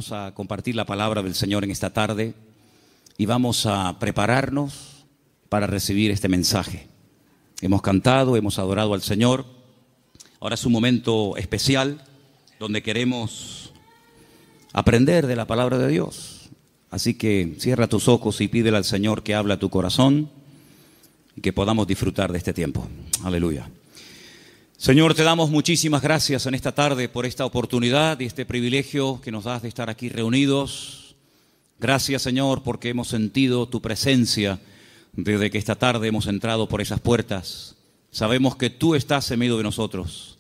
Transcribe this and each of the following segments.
Vamos a compartir la palabra del Señor en esta tarde y vamos a prepararnos para recibir este mensaje. Hemos cantado, hemos adorado al Señor. Ahora es un momento especial donde queremos aprender de la palabra de Dios. Así que cierra tus ojos y pídele al Señor que hable a tu corazón y que podamos disfrutar de este tiempo. Aleluya. Señor, te damos muchísimas gracias en esta tarde por esta oportunidad y este privilegio que nos das de estar aquí reunidos. Gracias, Señor, porque hemos sentido tu presencia desde que esta tarde hemos entrado por esas puertas. Sabemos que tú estás en medio de nosotros.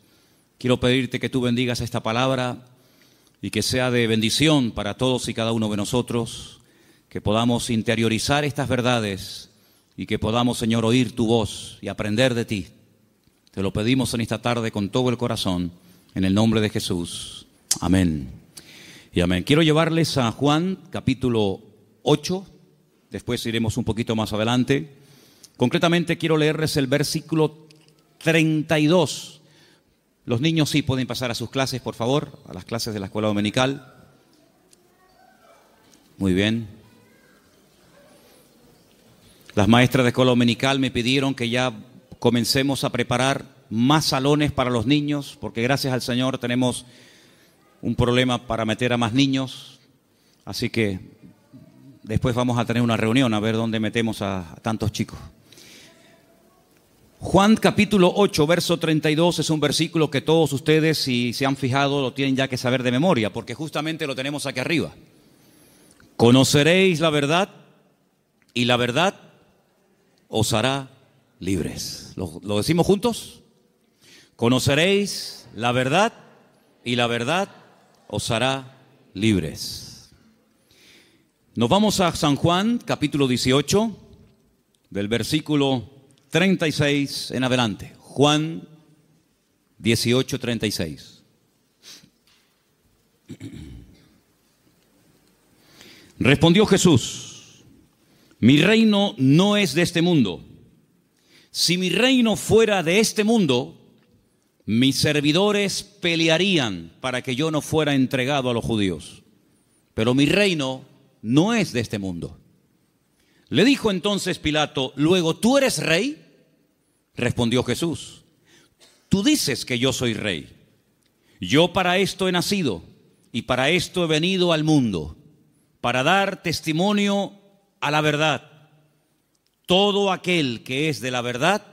Quiero pedirte que tú bendigas esta palabra y que sea de bendición para todos y cada uno de nosotros, que podamos interiorizar estas verdades y que podamos, Señor, oír tu voz y aprender de ti. Te lo pedimos en esta tarde con todo el corazón, en el nombre de Jesús. Amén y amén. Quiero llevarles a Juan, capítulo 8. Después iremos un poquito más adelante. Concretamente quiero leerles el versículo 32. Los niños sí pueden pasar a sus clases, por favor, a las clases de la escuela dominical. Muy bien. Las maestras de escuela dominical me pidieron que ya comencemos a preparar más salones para los niños, porque gracias al Señor tenemos un problema para meter a más niños. Así que después vamos a tener una reunión a ver dónde metemos a tantos chicos. Juan capítulo 8, verso 32 es un versículo que todos ustedes, si se han fijado, lo tienen ya que saber de memoria, porque justamente lo tenemos aquí arriba. Conoceréis la verdad y la verdad os hará libres. ¿Lo decimos juntos? Conoceréis la verdad y la verdad os hará libres. Nos vamos a San Juan, capítulo 18, del versículo 36 en adelante. Juan 18, 36. Respondió Jesús: mi reino no es de este mundo. Si mi reino fuera de este mundo, mis servidores pelearían para que yo no fuera entregado a los judíos. Pero mi reino no es de este mundo. Le dijo entonces Pilato: ¿luego tú eres rey? Respondió Jesús: tú dices que yo soy rey. Yo para esto he nacido y para esto he venido al mundo, para dar testimonio a la verdad. Todo aquel que es de la verdad,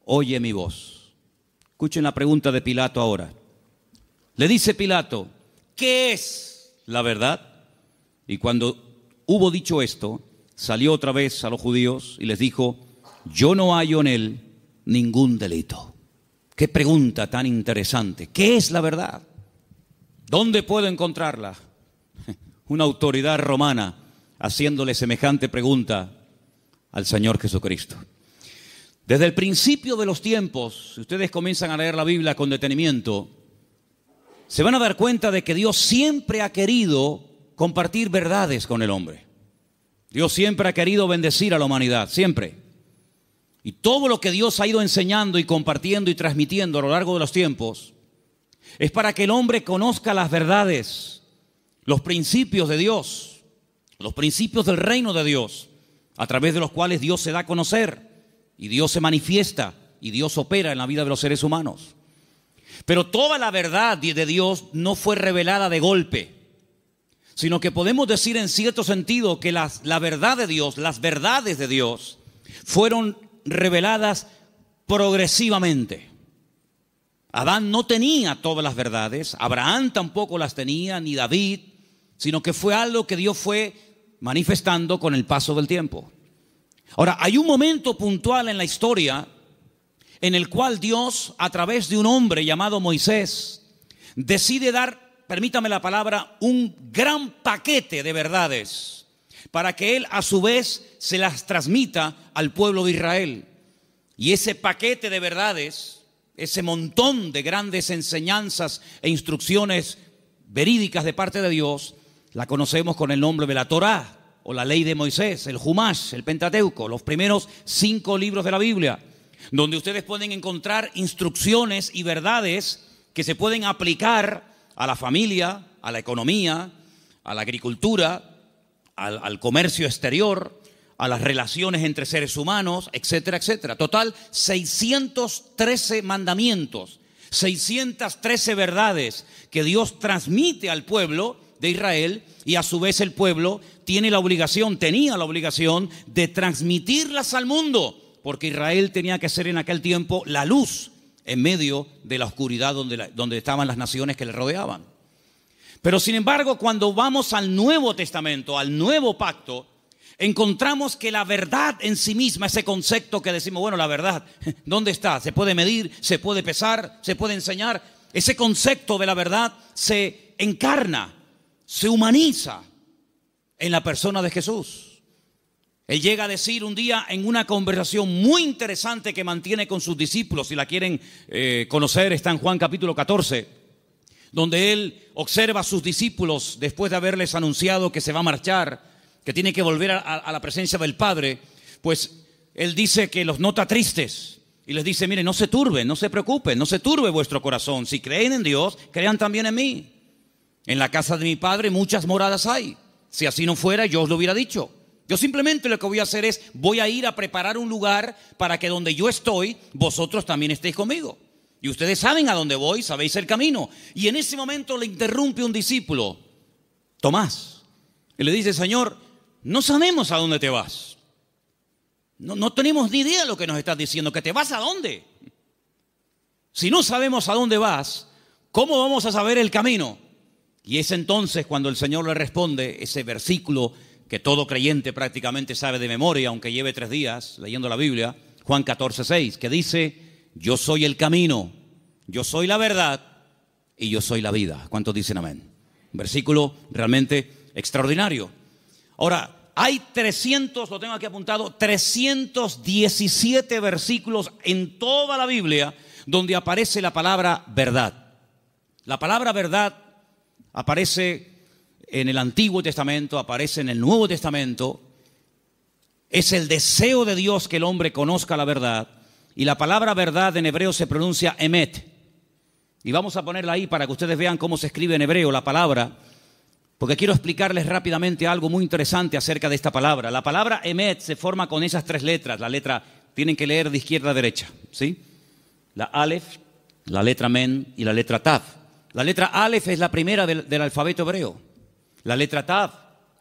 oye mi voz. Escuchen la pregunta de Pilato ahora. Le dice Pilato: ¿qué es la verdad? Y cuando hubo dicho esto, salió otra vez a los judíos y les dijo: yo no hallo en él ningún delito. Qué pregunta tan interesante. ¿Qué es la verdad? ¿Dónde puedo encontrarla? Una autoridad romana haciéndole semejante pregunta al Señor Jesucristo. Desde el principio de los tiempos, si ustedes comienzan a leer la Biblia con detenimiento, se van a dar cuenta de que Dios siempre ha querido compartir verdades con el hombre. Dios siempre ha querido bendecir a la humanidad, siempre. Y todo lo que Dios ha ido enseñando y compartiendo y transmitiendo a lo largo de los tiempos es para que el hombre conozca las verdades, los principios de Dios, los principios del reino de Dios, a través de los cuales Dios se da a conocer y Dios se manifiesta y Dios opera en la vida de los seres humanos. Pero toda la verdad de Dios no fue revelada de golpe, sino que podemos decir en cierto sentido que la verdad de Dios, las verdades de Dios, fueron reveladas progresivamente. Adán no tenía todas las verdades, Abraham tampoco las tenía, ni David, sino que fue algo que Dios fue manifestando con el paso del tiempo. Ahora, hay un momento puntual en la historia en el cual Dios, a través de un hombre llamado Moisés, decide dar, permítame la palabra, un gran paquete de verdades para que él a su vez se las transmita al pueblo de Israel. Y ese paquete de verdades, ese montón de grandes enseñanzas e instrucciones verídicas de parte de Dios, la conocemos con el nombre de la Torá, o la ley de Moisés, el Jumash, el Pentateuco, los primeros 5 libros de la Biblia, donde ustedes pueden encontrar instrucciones y verdades que se pueden aplicar a la familia, a la economía, a la agricultura, al comercio exterior, a las relaciones entre seres humanos, etcétera, etcétera. Total, 613 mandamientos, 613 verdades que Dios transmite al pueblo de Israel, y a su vez el pueblo tenía la obligación de transmitirlas al mundo, porque Israel tenía que ser en aquel tiempo la luz en medio de la oscuridad donde estaban las naciones que le rodeaban. Pero sin embargo, cuando vamos al Nuevo Testamento, al Nuevo Pacto, encontramos que la verdad en sí misma, ese concepto que decimos, bueno, la verdad, ¿dónde está? ¿Se puede medir? ¿Se puede pesar? ¿Se puede enseñar? Ese concepto de la verdad se encarna, se humaniza en la persona de Jesús. Él llega a decir un día en una conversación muy interesante que mantiene con sus discípulos, si la quieren conocer, está en Juan capítulo 14, donde él observa a sus discípulos después de haberles anunciado que se va a marchar, que tiene que volver a la presencia del Padre. Pues él dice que los nota tristes y les dice, miren, no se turben, no se preocupen, no se turbe vuestro corazón. Si creen en Dios, crean también en mí. En la casa de mi Padre muchas moradas hay. Si así no fuera, yo os lo hubiera dicho. Yo simplemente lo que voy a hacer es, voy a ir a preparar un lugar para que donde yo estoy, vosotros también estéis conmigo. Y ustedes saben a dónde voy, sabéis el camino. Y en ese momento le interrumpe un discípulo, Tomás, y le dice, Señor, no sabemos a dónde te vas. No tenemos ni idea de lo que nos estás diciendo. ¿Que te vas a dónde? Si no sabemos a dónde vas, ¿cómo vamos a saber el camino? Y es entonces cuando el Señor le responde ese versículo que todo creyente prácticamente sabe de memoria, aunque lleve 3 días leyendo la Biblia, Juan 14:6, que dice, yo soy el camino, yo soy la verdad y yo soy la vida. ¿Cuántos dicen amén? Un versículo realmente extraordinario. Ahora, hay 300, lo tengo aquí apuntado, 317 versículos en toda la Biblia donde aparece la palabra verdad. La palabra verdad aparece en el Antiguo Testamento, aparece en el Nuevo Testamento. Es el deseo de Dios que el hombre conozca la verdad. Y la palabra verdad en hebreo se pronuncia emet. Y vamos a ponerla ahí para que ustedes vean cómo se escribe en hebreo la palabra, porque quiero explicarles rápidamente algo muy interesante acerca de esta palabra. La palabra emet se forma con esas 3 letras. La letra, tienen que leer de izquierda a derecha, ¿sí? La alef, la letra men y la letra tav. La letra alef es la primera del alfabeto hebreo. La letra tav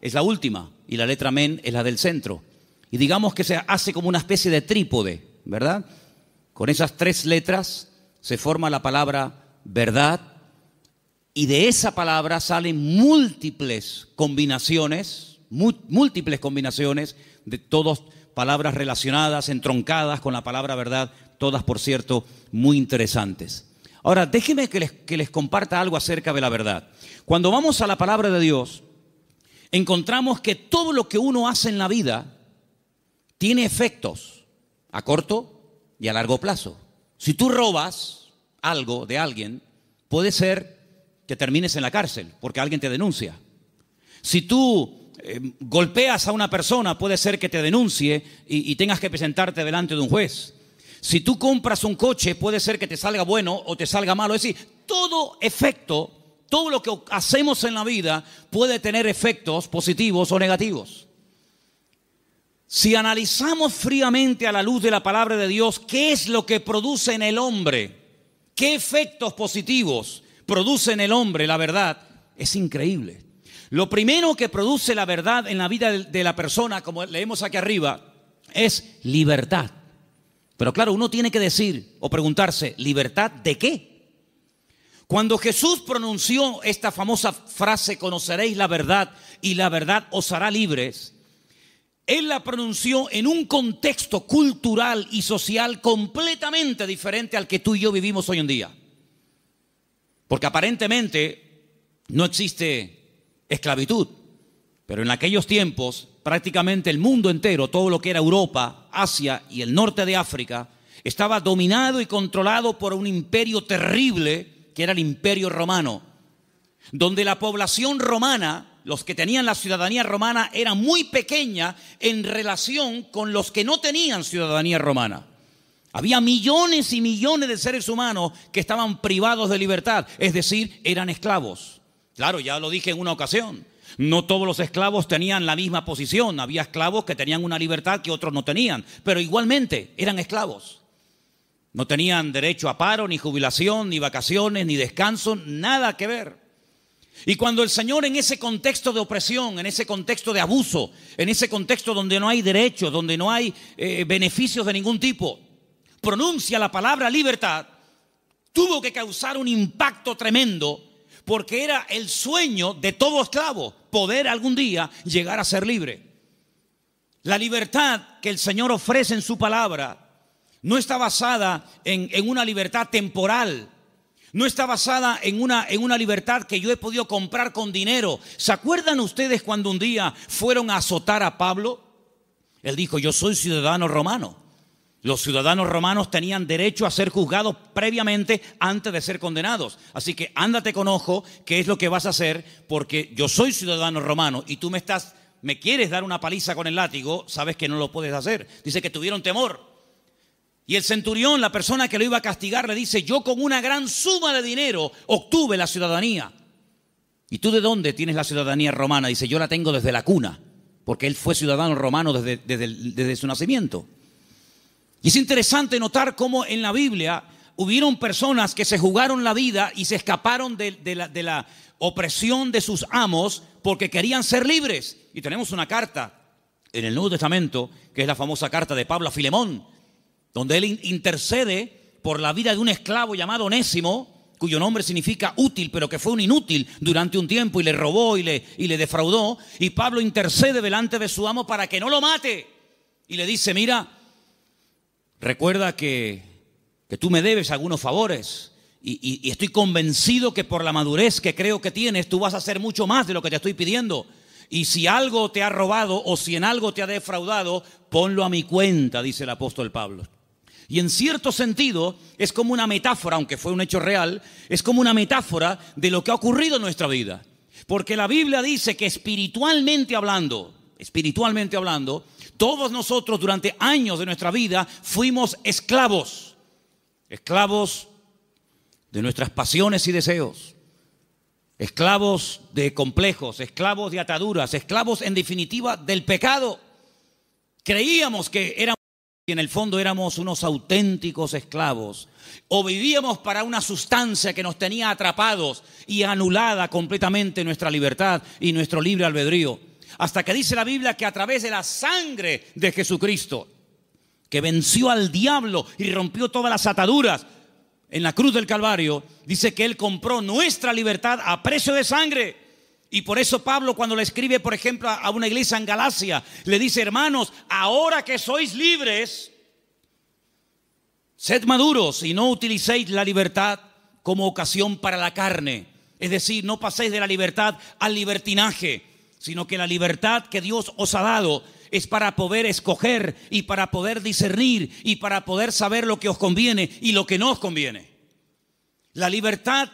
es la última y la letra men es la del centro. Y digamos que se hace como una especie de trípode, ¿verdad? Con esas 3 letras se forma la palabra verdad, y de esa palabra salen múltiples combinaciones de todas palabras relacionadas, entroncadas con la palabra verdad, todas, por cierto, muy interesantes. Ahora, déjenme que les comparta algo acerca de la verdad. Cuando vamos a la palabra de Dios, encontramos que todo lo que uno hace en la vida tiene efectos a corto y a largo plazo. Si tú robas algo de alguien, puede ser que termines en la cárcel porque alguien te denuncia. Si tú golpeas a una persona, puede ser que te denuncie y tengas que presentarte delante de un juez. Si tú compras un coche, puede ser que te salga bueno o te salga malo. Es decir, todo efecto, todo lo que hacemos en la vida puede tener efectos positivos o negativos. Si analizamos fríamente a la luz de la palabra de Dios, ¿qué es lo que produce en el hombre? ¿Qué efectos positivos produce en el hombre la verdad? Es increíble. Lo primero que produce la verdad en la vida de la persona, como leemos aquí arriba, es libertad. Pero claro, uno tiene que decir o preguntarse, ¿libertad de qué? Cuando Jesús pronunció esta famosa frase, conoceréis la verdad y la verdad os hará libres, Él la pronunció en un contexto cultural y social completamente diferente al que tú y yo vivimos hoy en día. Porque aparentemente no existe esclavitud, pero en aquellos tiempos prácticamente el mundo entero, todo lo que era Europa, Asia y el norte de África, estaba dominado y controlado por un imperio terrible que era el Imperio Romano, donde la población romana, los que tenían la ciudadanía romana, era muy pequeña en relación con los que no tenían ciudadanía romana. Había millones y millones de seres humanos que estaban privados de libertad, es decir, eran esclavos. Claro, ya lo dije en una ocasión. No todos los esclavos tenían la misma posición. Había esclavos que tenían una libertad que otros no tenían, pero igualmente eran esclavos. No tenían derecho a paro, ni jubilación, ni vacaciones, ni descanso, nada que ver. Y cuando el Señor, en ese contexto de opresión, en ese contexto de abuso, en ese contexto donde no hay derechos, donde no hay beneficios de ningún tipo, pronuncia la palabra libertad, tuvo que causar un impacto tremendo, porque era el sueño de todo esclavo, poder algún día llegar a ser libre. La libertad que el Señor ofrece en su palabra no está basada en una libertad temporal, no está basada en una libertad que yo he podido comprar con dinero. ¿Se acuerdan ustedes cuando un día fueron a azotar a Pablo? Él dijo: yo soy ciudadano romano. Los ciudadanos romanos tenían derecho a ser juzgados previamente antes de ser condenados. Así que ándate con ojo qué es lo que vas a hacer, porque yo soy ciudadano romano y tú me quieres dar una paliza con el látigo, sabes que no lo puedes hacer. Dice que tuvieron temor. Y el centurión, la persona que lo iba a castigar, le dice: yo con una gran suma de dinero obtuve la ciudadanía. ¿Y tú de dónde tienes la ciudadanía romana? Dice: yo la tengo desde la cuna, porque él fue ciudadano romano desde su nacimiento. Y es interesante notar cómo en la Biblia hubieron personas que se jugaron la vida y se escaparon de la opresión de sus amos porque querían ser libres. Y tenemos una carta en el Nuevo Testamento, que es la famosa carta de Pablo a Filemón, donde él intercede por la vida de un esclavo llamado Onésimo, cuyo nombre significa útil, pero que fue un inútil durante un tiempo y le robó y le defraudó. Y Pablo intercede delante de su amo para que no lo mate. Y le dice: mira, recuerda que tú me debes algunos favores y estoy convencido que por la madurez que creo que tienes, tú vas a hacer mucho más de lo que te estoy pidiendo. Y si algo te ha robado o si en algo te ha defraudado, ponlo a mi cuenta, dice el apóstol Pablo. Y en cierto sentido es como una metáfora, aunque fue un hecho real, es como una metáfora de lo que ha ocurrido en nuestra vida. Porque la Biblia dice que espiritualmente hablando, todos nosotros durante años de nuestra vida fuimos esclavos de nuestras pasiones y deseos, esclavos de complejos, esclavos de ataduras, esclavos en definitiva del pecado. Creíamos que éramos, y en el fondo éramos unos auténticos esclavos, o vivíamos para una sustancia que nos tenía atrapados y anulada completamente nuestra libertad y nuestro libre albedrío. Hasta que dice la Biblia que a través de la sangre de Jesucristo, que venció al diablo y rompió todas las ataduras en la cruz del Calvario, dice que Él compró nuestra libertad a precio de sangre. Y por eso Pablo, cuando le escribe, por ejemplo, a una iglesia en Galacia, le dice: hermanos, ahora que sois libres, sed maduros y no utilicéis la libertad como ocasión para la carne. Es decir, no paséis de la libertad al libertinaje, sino que la libertad que Dios os ha dado es para poder escoger y para poder discernir y para poder saber lo que os conviene y lo que no os conviene. La libertad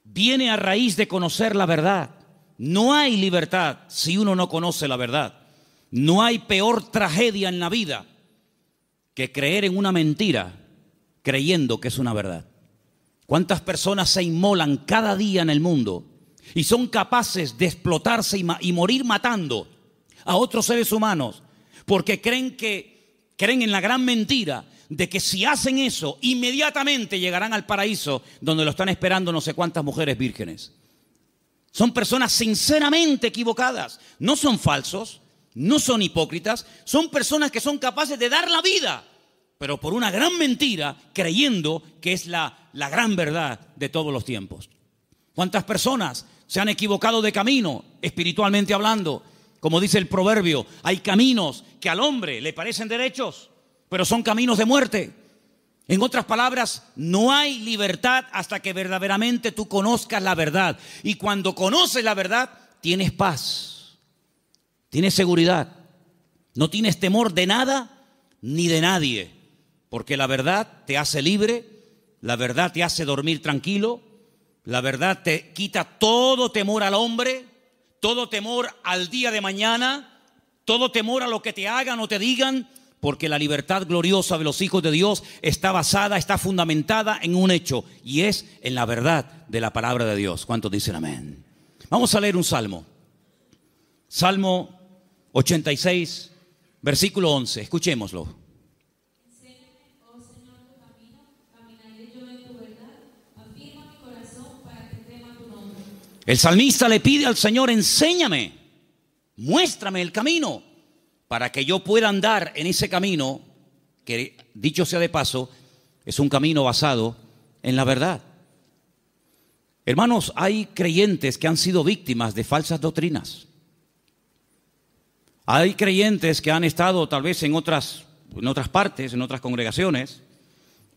viene a raíz de conocer la verdad. No hay libertad si uno no conoce la verdad. No hay peor tragedia en la vida que creer en una mentira creyendo que es una verdad. ¿Cuántas personas se inmolan cada día en el mundo y son capaces de explotarse y morir matando a otros seres humanos porque creen en la gran mentira de que si hacen eso inmediatamente llegarán al paraíso donde lo están esperando no sé cuántas mujeres vírgenes? Son personas sinceramente equivocadas. No son falsos, no son hipócritas, son personas que son capaces de dar la vida, pero por una gran mentira, creyendo que es la gran verdad de todos los tiempos. ¿Cuántas personas se han equivocado de camino, espiritualmente hablando? Como dice el proverbio, hay caminos que al hombre le parecen derechos, pero son caminos de muerte. En otras palabras, no hay libertad hasta que verdaderamente tú conozcas la verdad. Y cuando conoces la verdad, tienes paz, tienes seguridad, no tienes temor de nada ni de nadie, porque la verdad te hace libre, la verdad te hace dormir tranquilo, la verdad te quita todo temor al hombre, todo temor al día de mañana, todo temor a lo que te hagan o te digan. Porque la libertad gloriosa de los hijos de Dios está basada, está fundamentada en un hecho, y es en la verdad de la palabra de Dios. ¿Cuántos dicen amén? Vamos a leer un salmo. Salmo 86, versículo 11. Escuchémoslo. Enséñame, oh Señor, tu camino, caminaré yo en tu verdad. Afirma mi corazón para que tema tu nombre. El salmista le pide al Señor: enséñame, muéstrame el camino, para que yo pueda andar en ese camino, que dicho sea de paso, es un camino basado en la verdad. Hermanos, hay creyentes que han sido víctimas de falsas doctrinas. Hay creyentes que han estado tal vez en otras partes, en otras congregaciones,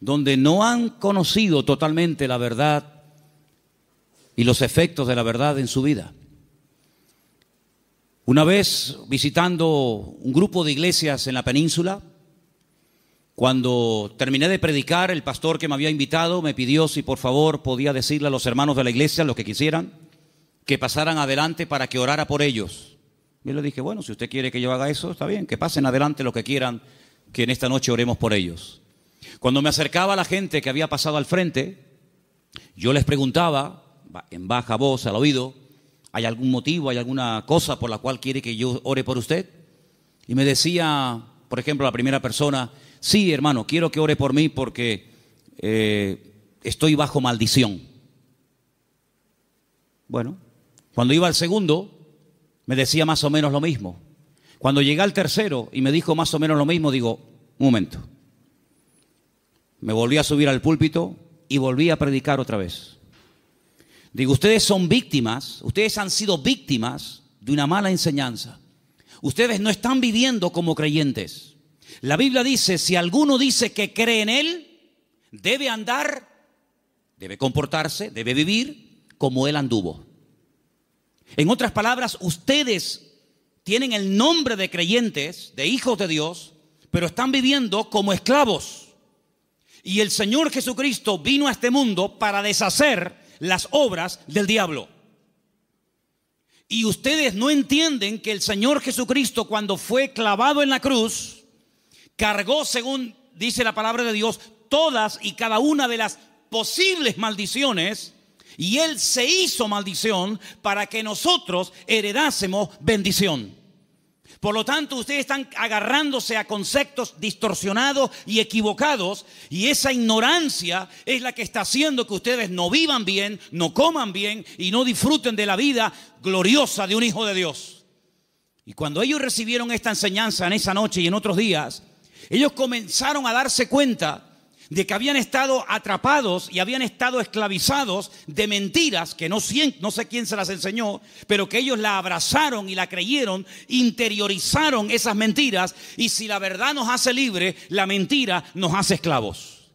donde no han conocido totalmente la verdad y los efectos de la verdad en su vida. Una vez visitando un grupo de iglesias en la península, cuando terminé de predicar, el pastor que me había invitado me pidió si por favor podía decirle a los hermanos de la iglesia, los que quisieran, que pasaran adelante para que orara por ellos. Yo le dije: bueno, si usted quiere que yo haga eso, está bien, que pasen adelante los que quieran, que en esta noche oremos por ellos. Cuando me acercaba a la gente que había pasado al frente, yo les preguntaba en baja voz al oído: ¿hay algún motivo, hay alguna cosa por la cual quiere que yo ore por usted? Y me decía, por ejemplo, la primera persona: sí, hermano, quiero que ore por mí porque estoy bajo maldición. Bueno, cuando iba al segundo, me decía más o menos lo mismo. Cuando llegué al tercero y me dijo más o menos lo mismo, digo: un momento. Me volví a subir al púlpito y volví a predicar otra vez. Digo: ustedes son víctimas, ustedes han sido víctimas de una mala enseñanza. Ustedes no están viviendo como creyentes. La Biblia dice: si alguno dice que cree en Él, debe andar, debe comportarse, debe vivir como Él anduvo. En otras palabras, ustedes tienen el nombre de creyentes, de hijos de Dios, pero están viviendo como esclavos. Y el Señor Jesucristo vino a este mundo para deshacer las obras del diablo. Y ustedes no entienden que el Señor Jesucristo, cuando fue clavado en la cruz, cargó, según dice la palabra de Dios, todas y cada una de las posibles maldiciones. Y Él se hizo maldición para que nosotros heredásemos bendición. Por lo tanto, ustedes están agarrándose a conceptos distorsionados y equivocados, y esa ignorancia es la que está haciendo que ustedes no vivan bien, no coman bien y no disfruten de la vida gloriosa de un hijo de Dios. Y cuando ellos recibieron esta enseñanza en esa noche y en otros días, ellos comenzaron a darse cuenta de que habían estado atrapados y habían estado esclavizados de mentiras que no sé quién se las enseñó, pero que ellos la abrazaron y la creyeron, interiorizaron esas mentiras, y si la verdad nos hace libre, la mentira nos hace esclavos.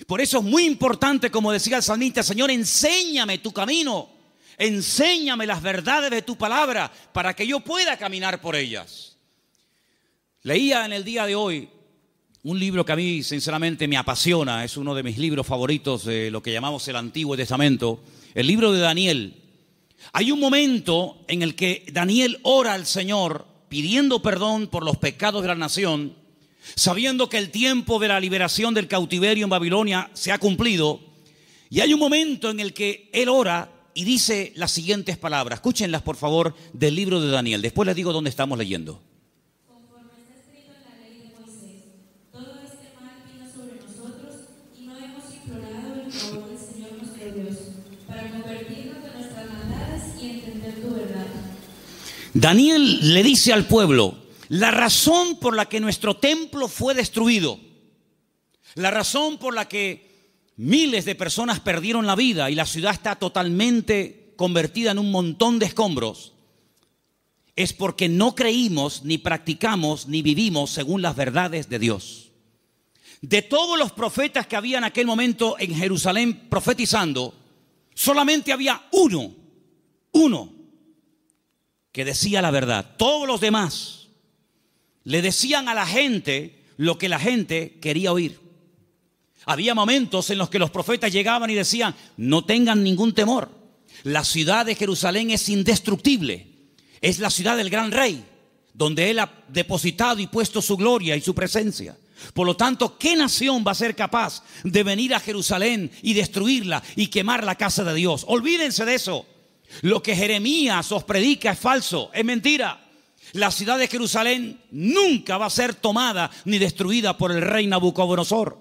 Por eso es muy importante, como decía el salmista: Señor, enséñame tu camino, enséñame las verdades de tu palabra para que yo pueda caminar por ellas. Leía en el día de hoy un libro que a mí sinceramente me apasiona, es uno de mis libros favoritos de lo que llamamos el Antiguo Testamento, el libro de Daniel. Hay un momento en el que Daniel ora al Señor pidiendo perdón por los pecados de la nación, sabiendo que el tiempo de la liberación del cautiverio en Babilonia se ha cumplido. Y hay un momento en el que él ora y dice las siguientes palabras. Escúchenlas por favor del libro de Daniel, después les digo dónde estamos leyendo. Daniel le dice al pueblo: la razón por la que nuestro templo fue destruido, la razón por la que miles de personas perdieron la vida y la ciudad está totalmente convertida en un montón de escombros, es porque no creímos, ni practicamos, ni vivimos según las verdades de Dios. De todos los profetas que había en aquel momento en Jerusalén profetizando, solamente había uno que decía la verdad. Todos los demás le decían a la gente lo que la gente quería oír. Había momentos en los que los profetas llegaban y decían: no tengan ningún temor, la ciudad de Jerusalén es indestructible, es la ciudad del gran rey, donde Él ha depositado y puesto su gloria y su presencia. Por lo tanto, ¿qué nación va a ser capaz de venir a Jerusalén y destruirla y quemar la casa de Dios? Olvídense de eso. Lo que Jeremías os predica es falso, es mentira. La ciudad de Jerusalén nunca va a ser tomada ni destruida por el rey Nabucodonosor.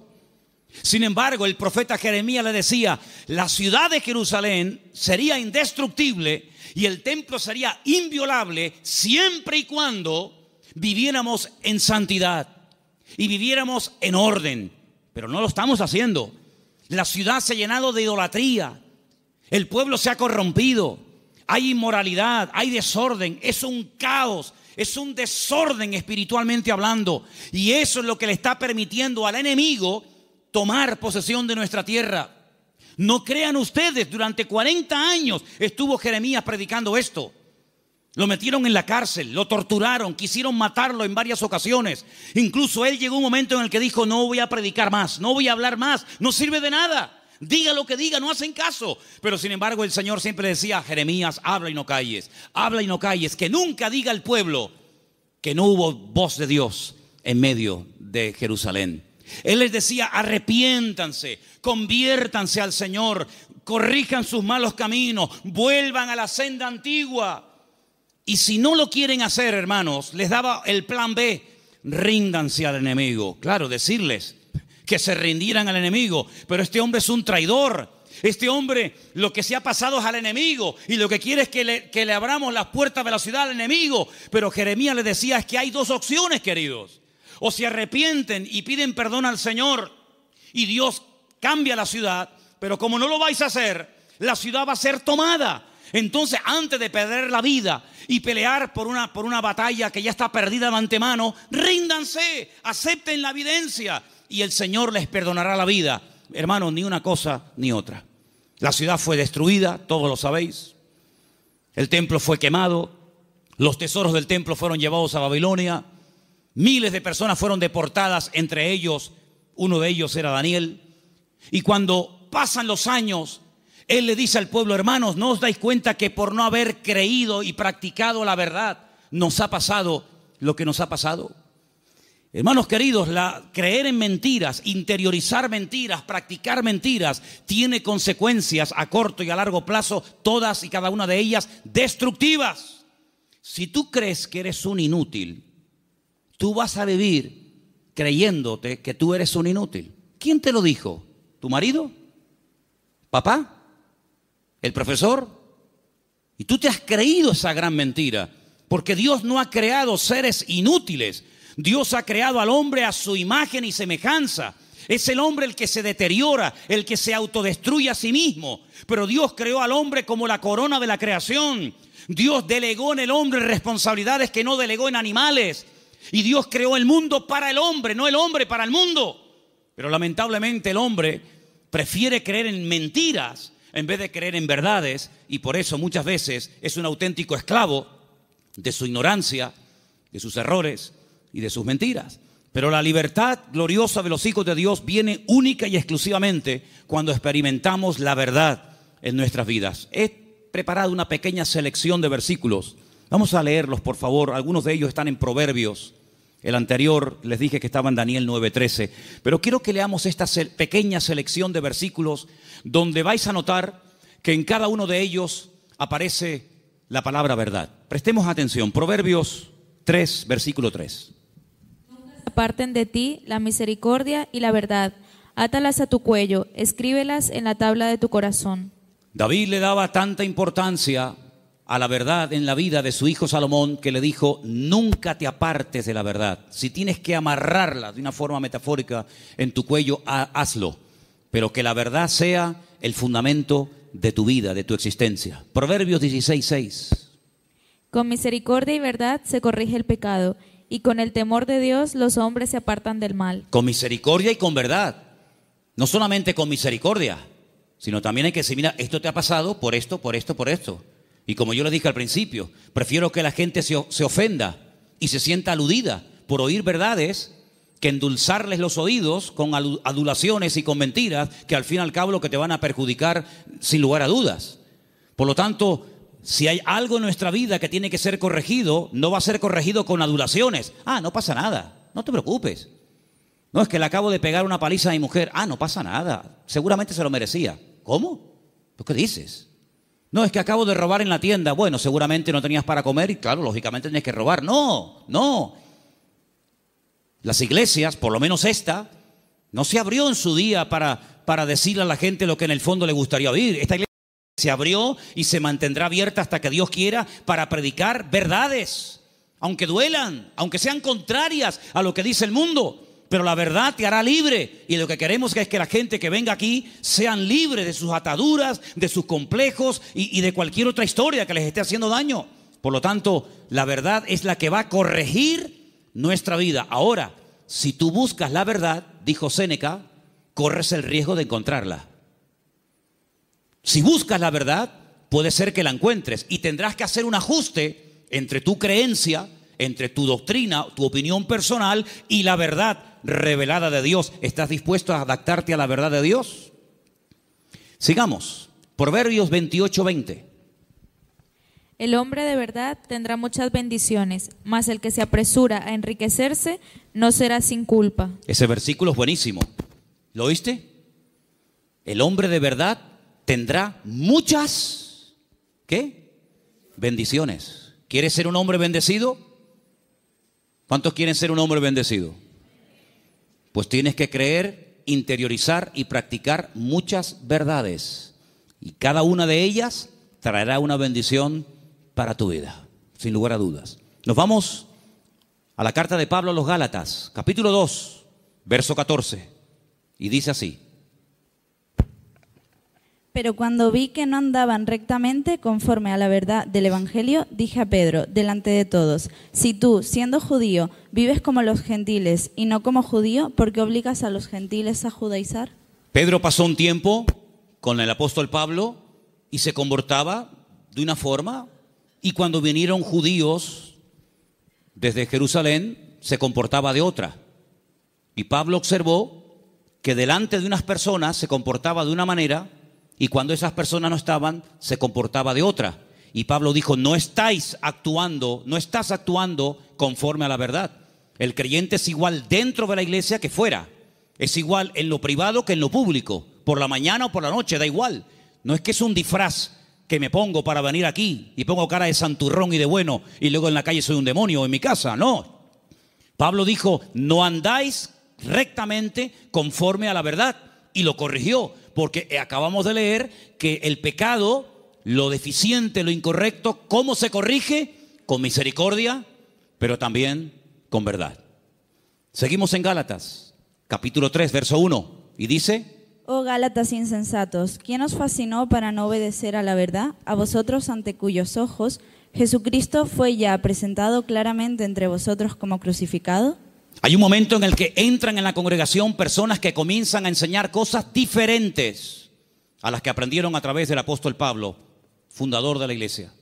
Sin embargo, el profeta Jeremías le decía, la ciudad de Jerusalén sería indestructible y el templo sería inviolable siempre y cuando viviéramos en santidad y viviéramos en orden. Pero no lo estamos haciendo. La ciudad se ha llenado de idolatría. El pueblo se ha corrompido. Hay inmoralidad, hay desorden. Es un caos, es un desorden espiritualmente hablando. Y eso es lo que le está permitiendo al enemigo tomar posesión de nuestra tierra. No crean ustedes, durante 40 años estuvo Jeremías predicando esto. Lo metieron en la cárcel, lo torturaron, quisieron matarlo en varias ocasiones. Incluso él llegó un momento en el que dijo, no voy a predicar más, no voy a hablar más, no sirve de nada. Diga lo que diga, no hacen caso. Pero sin embargo el Señor siempre decía, Jeremías, habla y no calles, habla y no calles. Que nunca diga el pueblo que no hubo voz de Dios en medio de Jerusalén. Él les decía, arrepiéntanse, conviértanse al Señor, corrijan sus malos caminos, vuelvan a la senda antigua. Y si no lo quieren hacer, hermanos, les daba el plan B, ríndanse al enemigo. Claro, decirles que se rindieran al enemigo, pero este hombre es un traidor. Este hombre lo que se ha pasado es al enemigo y lo que quiere es que le abramos las puertas de la ciudad al enemigo. Pero Jeremías les decía, es que hay dos opciones, queridos. O se arrepienten y piden perdón al Señor y Dios cambia la ciudad, pero como no lo vais a hacer, la ciudad va a ser tomada. Entonces, antes de perder la vida y pelear por una batalla que ya está perdida de antemano, ríndanse, acepten la evidencia y el Señor les perdonará la vida. Hermanos, ni una cosa ni otra. La ciudad fue destruida, todos lo sabéis. El templo fue quemado, los tesoros del templo fueron llevados a Babilonia. Miles de personas fueron deportadas, entre ellos, uno de ellos era Daniel. Y cuando pasan los años, él le dice al pueblo, hermanos, ¿no os dais cuenta que por no haber creído y practicado la verdad, nos ha pasado lo que nos ha pasado? Hermanos queridos, creer en mentiras, interiorizar mentiras, practicar mentiras, tiene consecuencias a corto y a largo plazo, todas y cada una de ellas destructivas. Si tú crees que eres un inútil, tú vas a vivir creyéndote que tú eres un inútil. ¿Quién te lo dijo? ¿Tu marido? ¿Papá? ¿El profesor? Y tú te has creído esa gran mentira, porque Dios no ha creado seres inútiles. Dios ha creado al hombre a su imagen y semejanza. Es el hombre el que se deteriora, el que se autodestruye a sí mismo. Pero Dios creó al hombre como la corona de la creación. Dios delegó en el hombre responsabilidades que no delegó en animales. Y Dios creó el mundo para el hombre, no el hombre para el mundo. Pero lamentablemente el hombre prefiere creer en mentiras en vez de creer en verdades. Y por eso muchas veces es un auténtico esclavo de su ignorancia, de sus errores y de sus mentiras. Pero la libertad gloriosa de los hijos de Dios viene única y exclusivamente cuando experimentamos la verdad en nuestras vidas. He preparado una pequeña selección de versículos. Vamos a leerlos, por favor. Algunos de ellos están en Proverbios. El anterior les dije que estaba en Daniel 9:13. Pero quiero que leamos esta pequeña selección de versículos donde vais a notar que en cada uno de ellos aparece la palabra verdad. Prestemos atención. Proverbios 3, versículo 3. Aparten de ti la misericordia y la verdad. Átalas a tu cuello, escríbelas en la tabla de tu corazón. David le daba tanta importancia a la verdad en la vida de su hijo Salomón que le dijo, nunca te apartes de la verdad. Si tienes que amarrarla de una forma metafórica en tu cuello, hazlo. Pero que la verdad sea el fundamento de tu vida, de tu existencia. Proverbios 16:6. Con misericordia y verdad se corrige el pecado, y con el temor de Dios los hombres se apartan del mal. Con misericordia y con verdad. No solamente con misericordia, sino también hay que decir, mira, esto te ha pasado por esto, por esto, por esto. Y como yo le dije al principio, prefiero que la gente se ofenda y se sienta aludida por oír verdades que endulzarles los oídos con adulaciones y con mentiras que al fin y al cabo lo que te van a perjudicar sin lugar a dudas. Por lo tanto, si hay algo en nuestra vida que tiene que ser corregido, no va a ser corregido con adulaciones. No pasa nada, no te preocupes. No, es que le acabo de pegar una paliza a mi mujer. No pasa nada, seguramente se lo merecía. ¿Cómo? ¿Tú qué dices? No, es que acabo de robar en la tienda. Bueno, seguramente no tenías para comer y claro, lógicamente tenías que robar. No, no. Las iglesias, por lo menos esta, no se abrió en su día para decirle a la gente lo que en el fondo le gustaría oír. Esta iglesia se abrió y se mantendrá abierta hasta que Dios quiera para predicar verdades, aunque duelan, aunque sean contrarias a lo que dice el mundo. Pero la verdad te hará libre y lo que queremos es que la gente que venga aquí sean libres de sus ataduras, de sus complejos y de cualquier otra historia que les esté haciendo daño. Por lo tanto, la verdad es la que va a corregir nuestra vida. Ahora, si tú buscas la verdad, dijo Séneca, corres el riesgo de encontrarla. Si buscas la verdad, puede ser que la encuentres y tendrás que hacer un ajuste entre tu creencia, entre tu doctrina, tu opinión personal y la verdad revelada de Dios. ¿Estás dispuesto a adaptarte a la verdad de Dios? Sigamos. Proverbios 28:20. El hombre de verdad tendrá muchas bendiciones, mas el que se apresura a enriquecerse no será sin culpa. Ese versículo es buenísimo. ¿Lo oíste? El hombre de verdad tendrá muchas, ¿qué? Bendiciones. ¿Quieres ser un hombre bendecido? ¿Cuántos quieren ser un hombre bendecido? Pues tienes que creer, interiorizar y practicar muchas verdades. Y cada una de ellas traerá una bendición para tu vida, sin lugar a dudas. Nos vamos a la carta de Pablo a los Gálatas, capítulo 2, verso 14. Y dice así. Pero cuando vi que no andaban rectamente conforme a la verdad del Evangelio, dije a Pedro, delante de todos, si tú, siendo judío, vives como los gentiles y no como judío, ¿por qué obligas a los gentiles a judaizar? Pedro pasó un tiempo con el apóstol Pablo y se comportaba de una forma, y cuando vinieron judíos desde Jerusalén, se comportaba de otra. Y Pablo observó que delante de unas personas se comportaba de una manera, y cuando esas personas no estaban, se comportaba de otra. Y Pablo dijo, no estás actuando conforme a la verdad. El creyente es igual dentro de la iglesia que fuera. Es igual en lo privado que en lo público. Por la mañana o por la noche, da igual. No es que es un disfraz que me pongo para venir aquí y pongo cara de santurrón y de bueno y luego en la calle soy un demonio o en mi casa. No. Pablo dijo, no andáis rectamente conforme a la verdad. Y lo corrigió. Porque acabamos de leer que el pecado, lo deficiente, lo incorrecto, ¿cómo se corrige? Con misericordia, pero también con verdad. Seguimos en Gálatas, capítulo 3, verso 1. Y dice: Oh Gálatas insensatos, ¿quién os fascinó para no obedecer a la verdad? A vosotros ante cuyos ojos Jesucristo fue ya presentado claramente entre vosotros como crucificado. Hay un momento en el que entran en la congregación personas que comienzan a enseñar cosas diferentes a las que aprendieron a través del apóstol Pablo, fundador de la iglesia.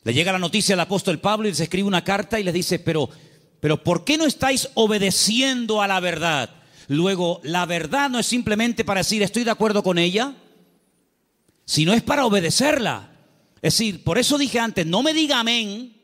Le llega la noticia al apóstol Pablo y les escribe una carta y les dice, pero ¿por qué no estáis obedeciendo a la verdad? Luego, la verdad no es simplemente para decir estoy de acuerdo con ella, sino es para obedecerla. Es decir, por eso dije antes, no me diga amén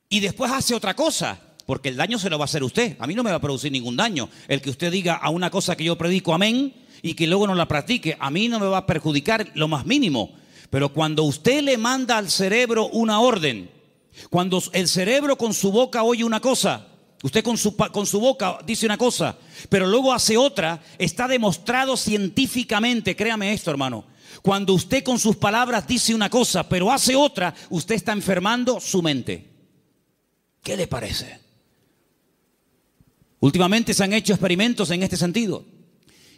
y después hace otra cosa. Porque el daño se lo va a hacer usted. A mí no me va a producir ningún daño. El que usted diga a una cosa que yo predico amén y que luego no la practique, a mí no me va a perjudicar lo más mínimo. Pero cuando usted le manda al cerebro una orden, cuando el cerebro con su boca oye una cosa, usted con su boca dice una cosa, pero luego hace otra, está demostrado científicamente, créame esto, hermano. Cuando usted con sus palabras dice una cosa, pero hace otra, usted está enfermando su mente. ¿Qué le parece? Últimamente se han hecho experimentos en este sentido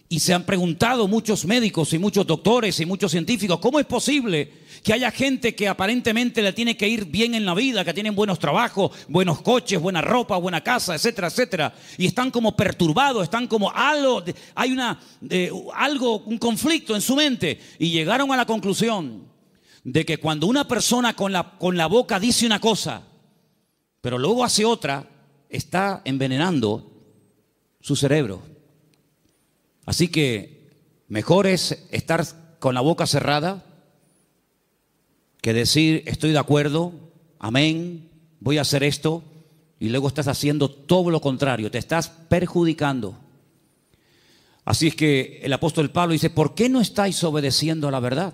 y se han preguntado muchos médicos y muchos doctores y muchos científicos ¿cómo es posible que haya gente que aparentemente le tiene que ir bien en la vida, que tienen buenos trabajos, buenos coches, buena ropa, buena casa, etcétera, etcétera, y están como perturbados, están como algo, hay un conflicto en su mente? Y llegaron a la conclusión de que cuando una persona con la boca dice una cosa pero luego hace otra, está envenenando su cerebro. Así que mejor es estar con la boca cerrada que decir estoy de acuerdo, amén, voy a hacer esto, y luego estás haciendo todo lo contrario, te estás perjudicando. Así es que el apóstol Pablo dice, ¿por qué no estáis obedeciendo a la verdad?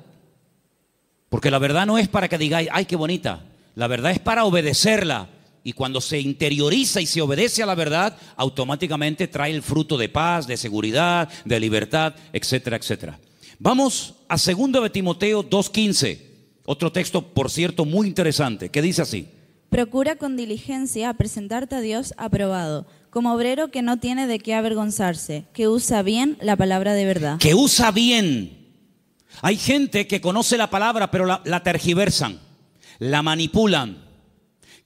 Porque la verdad no es para que digáis, ay, qué bonita. La verdad es para obedecerla. Y cuando se interioriza y se obedece a la verdad, automáticamente trae el fruto de paz, de seguridad, de libertad, etcétera, etcétera. Vamos a 2 de Timoteo 2:15. Otro texto, por cierto, muy interesante, que dice así. Procura con diligencia presentarte a Dios aprobado, como obrero que no tiene de qué avergonzarse, que usa bien la palabra de verdad. Que usa bien. Hay gente que conoce la palabra, pero la tergiversan, la manipulan,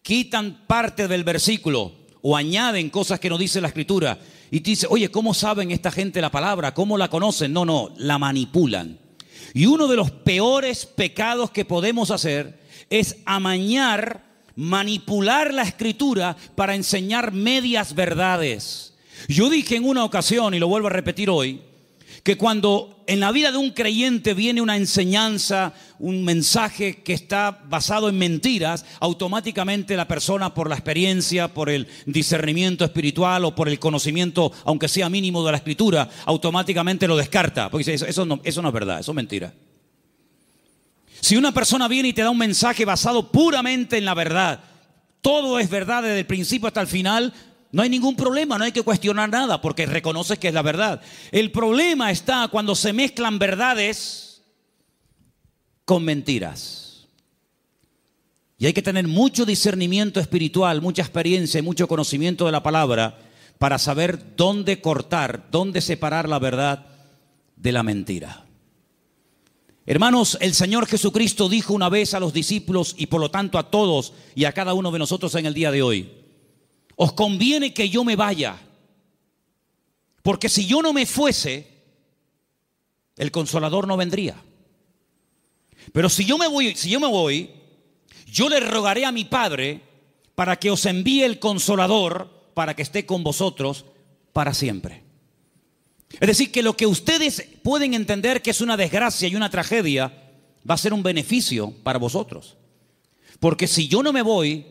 quitan parte del versículo o añaden cosas que no dice la Escritura. Y te dice, oye, ¿cómo saben esta gente la palabra? ¿Cómo la conocen? No, la manipulan. Y uno de los peores pecados que podemos hacer es amañar, manipular la Escritura para enseñar medias verdades. Yo dije en una ocasión, y lo vuelvo a repetir hoy, que cuando en la vida de un creyente viene una enseñanza, un mensaje que está basado en mentiras, automáticamente la persona, por la experiencia, por el discernimiento espiritual o por el conocimiento, aunque sea mínimo, de la Escritura, automáticamente lo descarta, porque dice, eso no es verdad, eso es mentira. Si una persona viene y te da un mensaje basado puramente en la verdad, todo es verdad desde el principio hasta el final, no hay ningún problema, no hay que cuestionar nada porque reconoces que es la verdad. El problema está cuando se mezclan verdades con mentiras. Y hay que tener mucho discernimiento espiritual, mucha experiencia y mucho conocimiento de la palabra para saber dónde cortar, dónde separar la verdad de la mentira. Hermanos, el Señor Jesucristo dijo una vez a los discípulos y por lo tanto a todos y a cada uno de nosotros en el día de hoy: os conviene que yo me vaya, porque si yo no me fuese, el Consolador no vendría. Pero si yo me voy, yo le rogaré a mi Padre para que os envíe el Consolador para que esté con vosotros para siempre. Es decir, que lo que ustedes pueden entender que es una desgracia y una tragedia, va a ser un beneficio para vosotros. Porque si yo no me voy,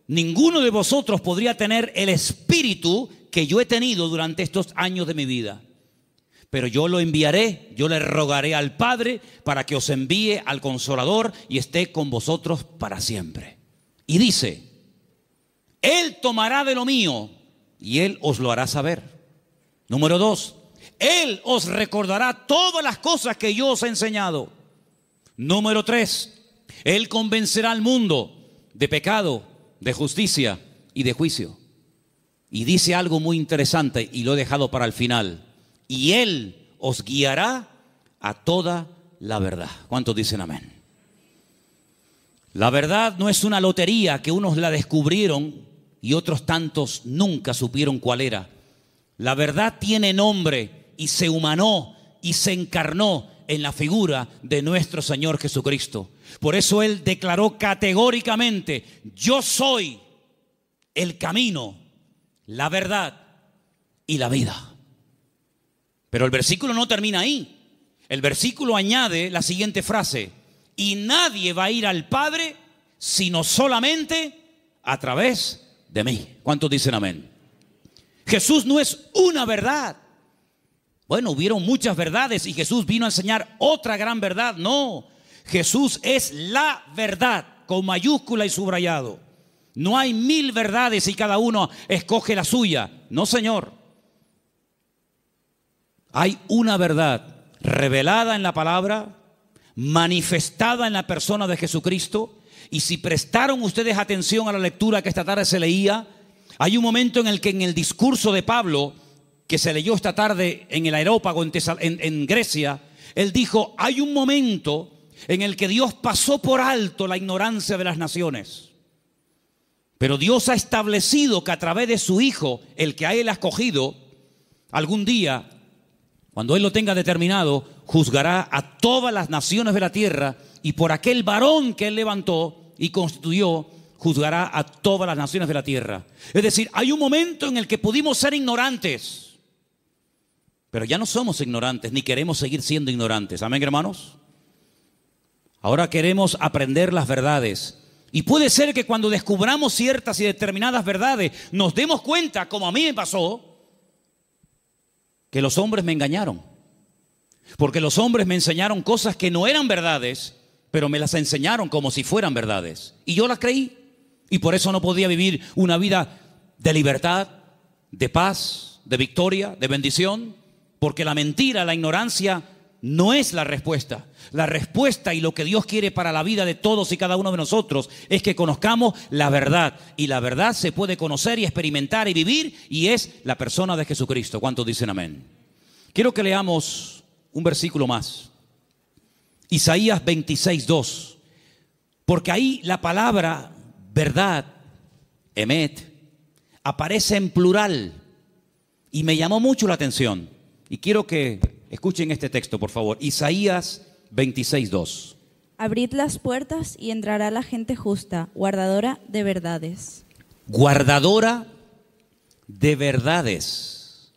ninguno de vosotros podría tener el espíritu que yo he tenido durante estos años de mi vida. Pero yo lo enviaré, yo le rogaré al Padre para que os envíe al Consolador y esté con vosotros para siempre. Y dice, Él tomará de lo mío y Él os lo hará saber. Número 2, Él os recordará todas las cosas que yo os he enseñado. Número 3, Él convencerá al mundo de pecado, de justicia y de juicio. Y dice algo muy interesante y lo he dejado para el final. Y Él os guiará a toda la verdad. ¿Cuántos dicen amén? La verdad no es una lotería que unos la descubrieron y otros tantos nunca supieron cuál era. La verdad tiene nombre y se humanó y se encarnó en la figura de nuestro Señor Jesucristo. Por eso Él declaró categóricamente: yo soy el camino, la verdad y la vida. Pero el versículo no termina ahí. El versículo añade la siguiente frase: y nadie va a ir al Padre sino solamente a través de mí. ¿Cuántos dicen amén? Jesús no es una verdad. Bueno, hubieron muchas verdades y Jesús vino a enseñar otra gran verdad. No, Jesús es la verdad, con mayúscula y subrayado. No hay 1000 verdades y cada uno escoge la suya. No, Señor. Hay una verdad revelada en la palabra, manifestada en la persona de Jesucristo. Y si prestaron ustedes atención a la lectura que esta tarde se leía, hay un momento en el que en el discurso de Pablo, que se leyó esta tarde en el Areópago en Grecia, él dijo: hay un momento en el que Dios pasó por alto la ignorancia de las naciones. Pero Dios ha establecido que a través de su Hijo, el que a Él ha escogido, algún día, cuando Él lo tenga determinado, juzgará a todas las naciones de la tierra, y por aquel varón que Él levantó y constituyó, juzgará a todas las naciones de la tierra. Es decir, hay un momento en el que pudimos ser ignorantes, pero ya no somos ignorantes, ni queremos seguir siendo ignorantes. ¿Amén, hermanos? Ahora queremos aprender las verdades. Y puede ser que cuando descubramos ciertas y determinadas verdades, nos demos cuenta, como a mí me pasó, que los hombres me engañaron. Porque los hombres me enseñaron cosas que no eran verdades pero me las enseñaron como si fueran verdades. Y yo las creí. Y por eso no podía vivir una vida de libertad, de paz, de victoria, de bendición. Porque la mentira, la ignorancia no es la respuesta. La respuesta y lo que Dios quiere para la vida de todos y cada uno de nosotros es que conozcamos la verdad. Y la verdad se puede conocer y experimentar y vivir, y es la persona de Jesucristo. ¿Cuántos dicen amén? Quiero que leamos un versículo más. Isaías 26:2. Porque ahí la palabra verdad, emet, aparece en plural. Y me llamó mucho la atención. Y quiero que escuchen este texto, por favor. Isaías 26:2. Abrid las puertas y entrará la gente justa, guardadora de verdades. Guardadora de verdades.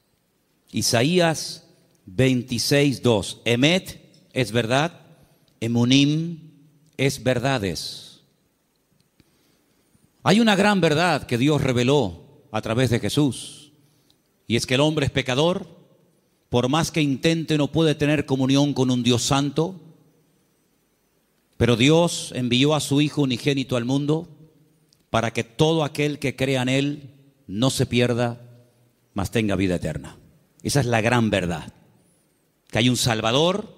Isaías 26:2. Emet es verdad. Emunim es verdades. Hay una gran verdad que Dios reveló a través de Jesús. Y es que el hombre es pecador. Por más que intente, no puede tener comunión con un Dios santo. Pero Dios envió a su Hijo unigénito al mundo para que todo aquel que crea en Él no se pierda, mas tenga vida eterna. Esa es la gran verdad. Que hay un Salvador,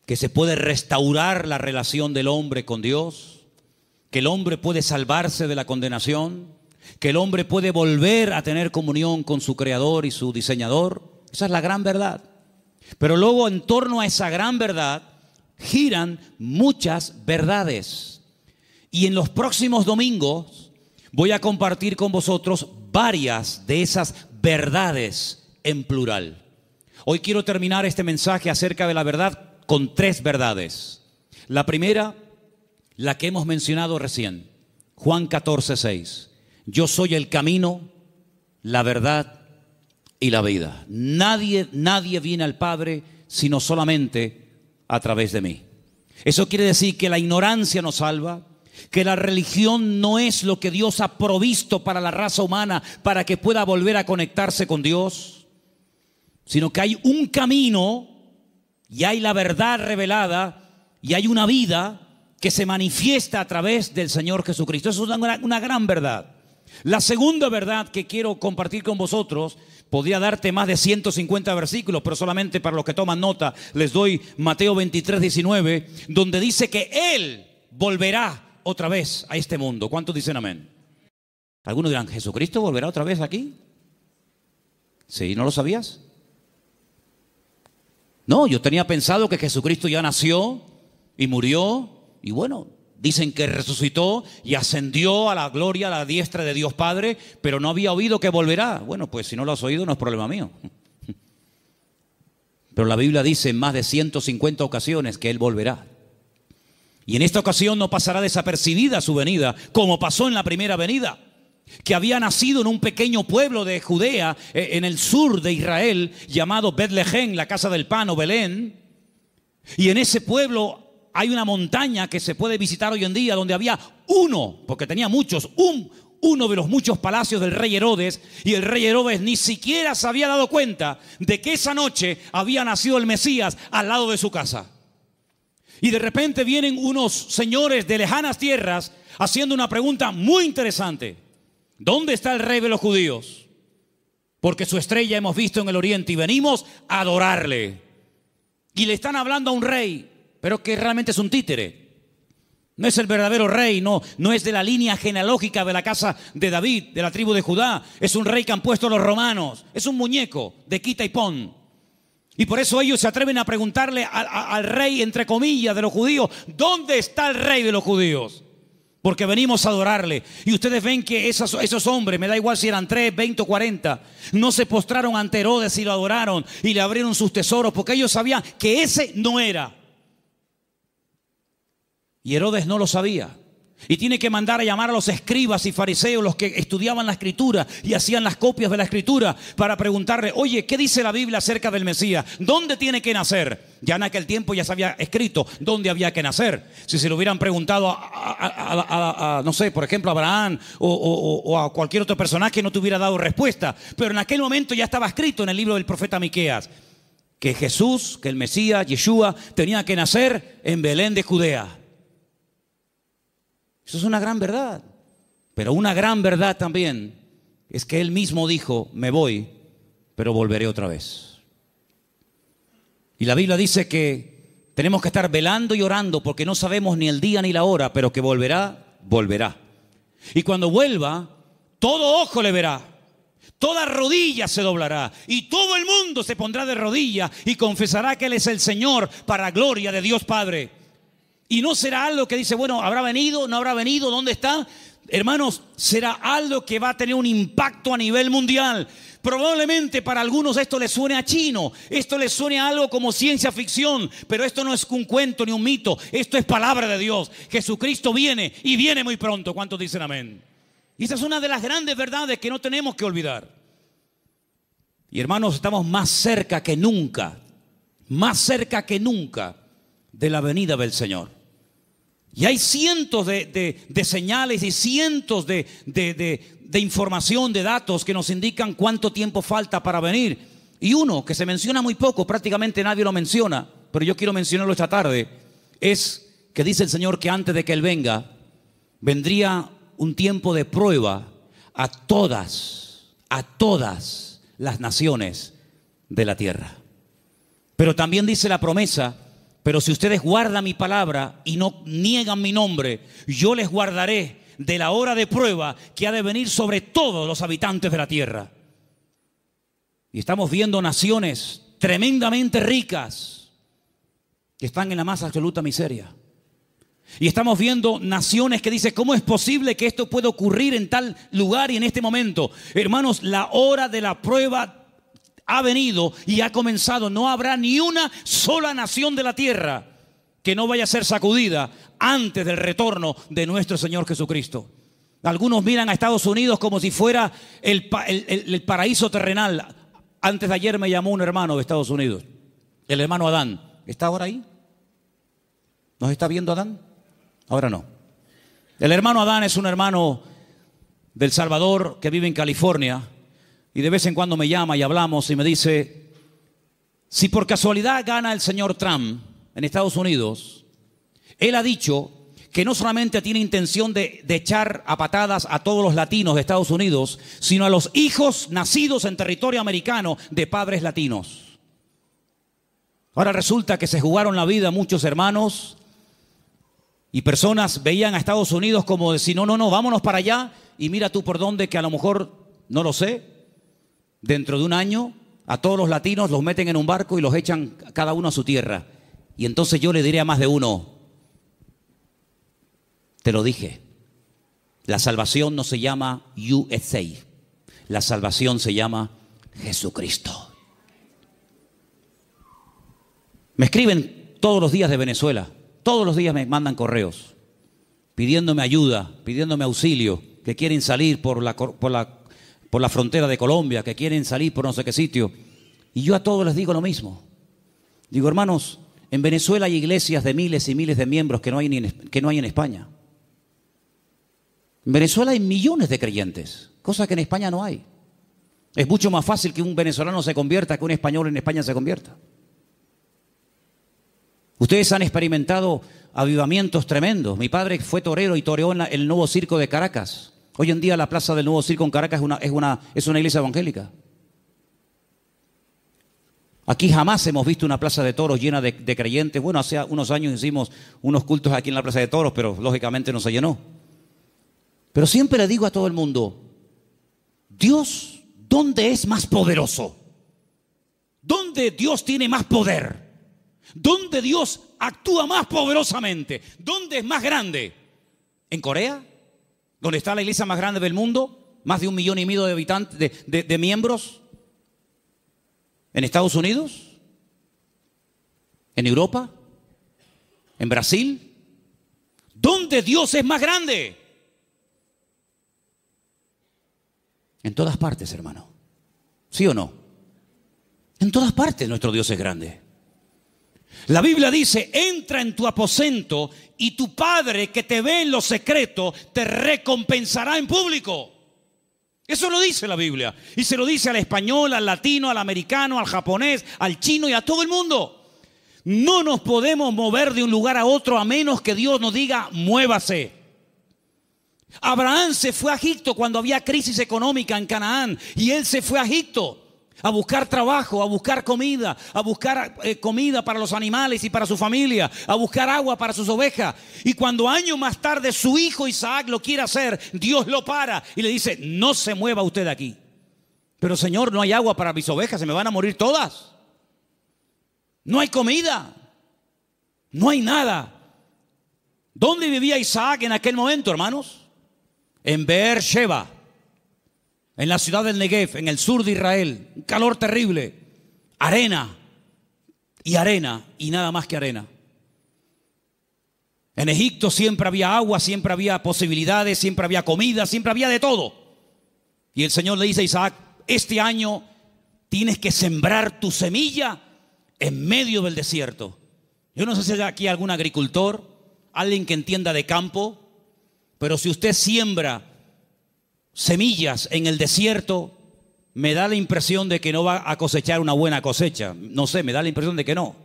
que se puede restaurar la relación del hombre con Dios, que el hombre puede salvarse de la condenación, que el hombre puede volver a tener comunión con su Creador y su Diseñador. Esa es la gran verdad. Pero luego, en torno a esa gran verdad giran muchas verdades. Y en los próximos domingos voy a compartir con vosotros varias de esas verdades en plural. Hoy quiero terminar este mensaje acerca de la verdad con 3 verdades. La primera, la que hemos mencionado recién, Juan 14:6. Yo soy el camino, la verdad y la vida. Nadie viene al Padre sino solamente a través de mí. Eso quiere decir que la ignorancia nos salva, que la religión no es lo que Dios ha provisto para la raza humana para que pueda volver a conectarse con Dios, sino que hay un camino y hay la verdad revelada y hay una vida que se manifiesta a través del Señor Jesucristo. Eso es una gran verdad. La segunda verdad que quiero compartir con vosotros, podría darte más de 150 versículos, pero solamente para los que toman nota les doy Mateo 23:19, donde dice que Él volverá otra vez a este mundo. ¿Cuántos dicen amén? Algunos dirán, ¿Jesucristo volverá otra vez aquí? ¿Sí? ¿No lo sabías? No, yo tenía pensado que Jesucristo ya nació y murió y bueno, dicen que resucitó y ascendió a la gloria, a la diestra de Dios Padre, pero no había oído que volverá. Bueno, pues si no lo has oído no es problema mío. Pero la Biblia dice en más de 150 ocasiones que Él volverá. Y en esta ocasión no pasará desapercibida su venida, como pasó en la primera venida, que había nacido en un pequeño pueblo de Judea, en el sur de Israel, llamado Betlehem, la casa del pan o Belén. Y en ese pueblo hay una montaña que se puede visitar hoy en día, donde había uno, porque tenía muchos, uno de los muchos palacios del rey Herodes, y el rey Herodes ni siquiera se había dado cuenta de que esa noche había nacido el Mesías al lado de su casa. Y de repente vienen unos señores de lejanas tierras haciendo una pregunta muy interesante. ¿Dónde está el rey de los judíos? Porque su estrella hemos visto en el oriente y venimos a adorarle. Y le están hablando a un rey, pero que realmente es un títere. No es el verdadero rey, no es de la línea genealógica de la casa de David, de la tribu de Judá. Es un rey que han puesto los romanos. Es un muñeco de quita y pon. Y por eso ellos se atreven a preguntarle al rey, entre comillas, de los judíos, ¿dónde está el rey de los judíos? Porque venimos a adorarle. Y ustedes ven que esos hombres, me da igual si eran 3, 20 o 40, no se postraron ante Herodes y lo adoraron y le abrieron sus tesoros, porque ellos sabían que ese no era. Y Herodes no lo sabía. Y tiene que mandar a llamar a los escribas y fariseos, los que estudiaban la escritura y hacían las copias de la escritura, para preguntarle, oye, ¿qué dice la Biblia acerca del Mesías? ¿Dónde tiene que nacer? Ya en aquel tiempo ya se había escrito dónde había que nacer. Si se lo hubieran preguntado no sé, por ejemplo, a Abraham o a cualquier otro personaje, no te hubiera dado respuesta. Pero en aquel momento ya estaba escrito en el libro del profeta Miqueas. que Jesús, que el Mesías, Yeshua, tenía que nacer en Belén de Judea. Eso es una gran verdad. Pero una gran verdad también es que Él mismo dijo, me voy, pero volveré otra vez. Y la Biblia dice que tenemos que estar velando y orando porque no sabemos ni el día ni la hora, pero que volverá, volverá. Y cuando vuelva, todo ojo le verá, toda rodilla se doblará y todo el mundo se pondrá de rodilla y confesará que Él es el Señor para gloria de Dios Padre. Y no será algo que dice, bueno, ¿habrá venido? ¿No habrá venido? ¿Dónde está? Hermanos, será algo que va a tener un impacto a nivel mundial. Probablemente para algunos esto les suene a chino, esto les suene a algo como ciencia ficción, pero esto no es un cuento ni un mito, esto es palabra de Dios. Jesucristo viene y viene muy pronto. ¿Cuántos dicen amén? Y esa es una de las grandes verdades que no tenemos que olvidar. Y hermanos, estamos más cerca que nunca de la venida del Señor. Y hay cientos de señales y cientos de información, de datos que nos indican cuánto tiempo falta para venir. Y uno que se menciona muy poco, prácticamente nadie lo menciona, pero yo quiero mencionarlo esta tarde, es que dice el Señor que antes de que Él venga, vendría un tiempo de prueba a todas las naciones de la tierra. Pero también dice la promesa, pero si ustedes guardan mi palabra y no niegan mi nombre, yo les guardaré de la hora de prueba que ha de venir sobre todos los habitantes de la tierra. Y estamos viendo naciones tremendamente ricas que están en la más absoluta miseria. Y estamos viendo naciones que dicen, ¿cómo es posible que esto pueda ocurrir en tal lugar y en este momento? Hermanos, la hora de la prueba ha venido y ha comenzado. No habrá ni una sola nación de la tierra que no vaya a ser sacudida antes del retorno de nuestro Señor Jesucristo. Algunos miran a Estados Unidos como si fuera el paraíso terrenal. Antes de ayer me llamó un hermano de Estados Unidos, el hermano Adán. ¿Está ahora ahí? ¿Nos está viendo Adán? Ahora no. El hermano Adán es un hermano del Salvador que vive en California. Y de vez en cuando me llama y hablamos y me dice, si por casualidad gana el señor Trump en Estados Unidos, él ha dicho que no solamente tiene intención de echar a patadas a todos los latinos de Estados Unidos, sino a los hijos nacidos en territorio americano de padres latinos. Ahora resulta que se jugaron la vida muchos hermanos y personas veían a Estados Unidos como decir, no, vámonos para allá y mira tú por dónde, que a lo mejor, no lo sé, dentro de un año a todos los latinos los meten en un barco y los echan cada uno a su tierra. Y entonces yo le diré a más de uno, te lo dije, la salvación no se llama USA, la salvación se llama Jesucristo. Me escriben todos los días de Venezuela, todos los días me mandan correos pidiéndome ayuda, pidiéndome auxilio, que quieren salir por la frontera de Colombia, que quieren salir por no sé qué sitio. Y yo a todos les digo lo mismo. Digo, hermanos, en Venezuela hay iglesias de miles y miles de miembros que no hay en España. En Venezuela hay millones de creyentes, cosa que en España no hay. Es mucho más fácil que un venezolano se convierta que un español en España se convierta. Ustedes han experimentado avivamientos tremendos. Mi padre fue torero y toreó en el nuevo circo de Caracas. Hoy en día la plaza del nuevo circo en Caracas es una iglesia evangélica. Aquí jamás hemos visto una plaza de toros llena de creyentes. Bueno, hace unos años hicimos unos cultos aquí en la plaza de toros, pero lógicamente no se llenó. Pero siempre le digo a todo el mundo, Dios, ¿dónde es más poderoso? ¿Dónde Dios tiene más poder? ¿Dónde Dios actúa más poderosamente? ¿Dónde es más grande? ¿En Corea? ¿Dónde está la iglesia más grande del mundo? ¿Más de 1,5 millones de habitantes, de miembros? ¿En Estados Unidos? ¿En Europa? ¿En Brasil? ¿Dónde Dios es más grande? En todas partes, hermano. ¿Sí o no? En todas partes nuestro Dios es grande. La Biblia dice, entra en tu aposento y tu Padre que te ve en lo secreto te recompensará en público. Eso lo dice la Biblia. Y se lo dice al español, al latino, al americano, al japonés, al chino y a todo el mundo. No nos podemos mover de un lugar a otro a menos que Dios nos diga, muévase. Abraham se fue a Egipto cuando había crisis económica en Canaán. Y él se fue a Egipto a buscar trabajo, a buscar comida, comida para los animales y para su familia, a buscar agua para sus ovejas. Y cuando años más tarde su hijo Isaac lo quiere hacer, Dios lo para y le dice, no se mueva usted de aquí. Pero Señor, no hay agua para mis ovejas, se me van a morir todas. No hay comida, no hay nada. ¿Dónde vivía Isaac en aquel momento, hermanos? En Beer-sheba, en la ciudad del Negev, en el sur de Israel. Un calor terrible, arena y nada más que arena. En Egipto siempre había agua, siempre había posibilidades, siempre había comida, siempre había de todo. Y el Señor le dice a Isaac, este año tienes que sembrar tu semilla en medio del desierto. Yo no sé si hay aquí algún agricultor, alguien que entienda de campo, pero si usted siembra semillas en el desierto, me da la impresión de que no va a cosechar una buena cosecha. No sé, me da la impresión de que no.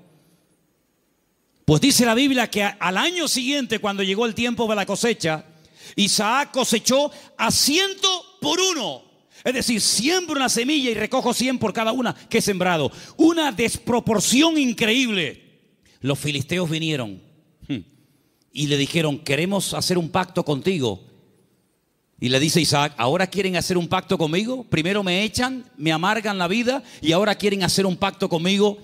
Pues dice la Biblia que al año siguiente, cuando llegó el tiempo de la cosecha, Isaac cosechó a 100 por 1. Es decir, siembro una semilla y recojo 100 por cada una que he sembrado. Una desproporción increíble. Los filisteos vinieron y le dijeron, queremos hacer un pacto contigo. Y le dice Isaac, ¿ahora quieren hacer un pacto conmigo? Primero me echan, me amargan la vida y ahora quieren hacer un pacto conmigo.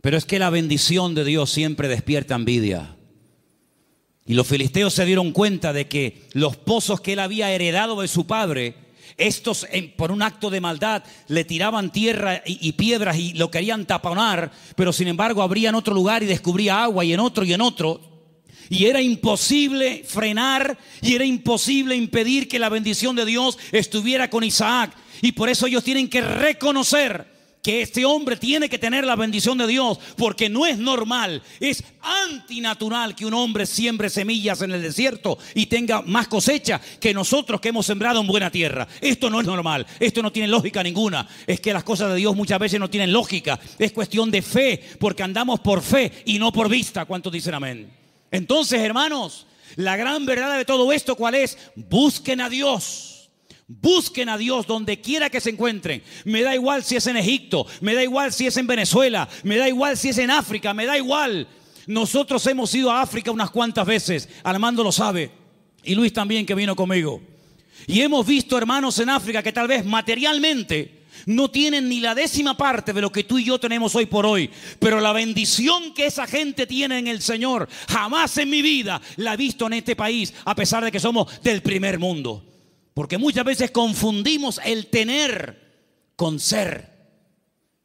Pero es que la bendición de Dios siempre despierta envidia. Y los filisteos se dieron cuenta de que los pozos que él había heredado de su padre, estos por un acto de maldad le tiraban tierra y piedras y lo querían taponar, pero sin embargo abrían otro lugar y descubría agua y en otro y en otro. Y era imposible frenar y era imposible impedir que la bendición de Dios estuviera con Isaac. Y por eso ellos tienen que reconocer que este hombre tiene que tener la bendición de Dios, porque no es normal, es antinatural que un hombre siembre semillas en el desierto y tenga más cosecha que nosotros que hemos sembrado en buena tierra. Esto no es normal, esto no tiene lógica ninguna. Es que las cosas de Dios muchas veces no tienen lógica, es cuestión de fe, porque andamos por fe y no por vista. ¿Cuántos dicen amén? Entonces, hermanos, la gran verdad de todo esto, ¿cuál es? Busquen a Dios. Busquen a Dios donde quiera que se encuentren. Me da igual si es en Egipto, me da igual si es en Venezuela, me da igual si es en África, me da igual. Nosotros hemos ido a África unas cuantas veces, Armando lo sabe, y Luis también, que vino conmigo. Y hemos visto hermanos en África que tal vez materialmente no tienen ni la 10ª parte de lo que tú y yo tenemos hoy por hoy. Pero la bendición que esa gente tiene en el Señor, jamás en mi vida la he visto en este país, a pesar de que somos del primer mundo. Porque muchas veces confundimos el tener con ser.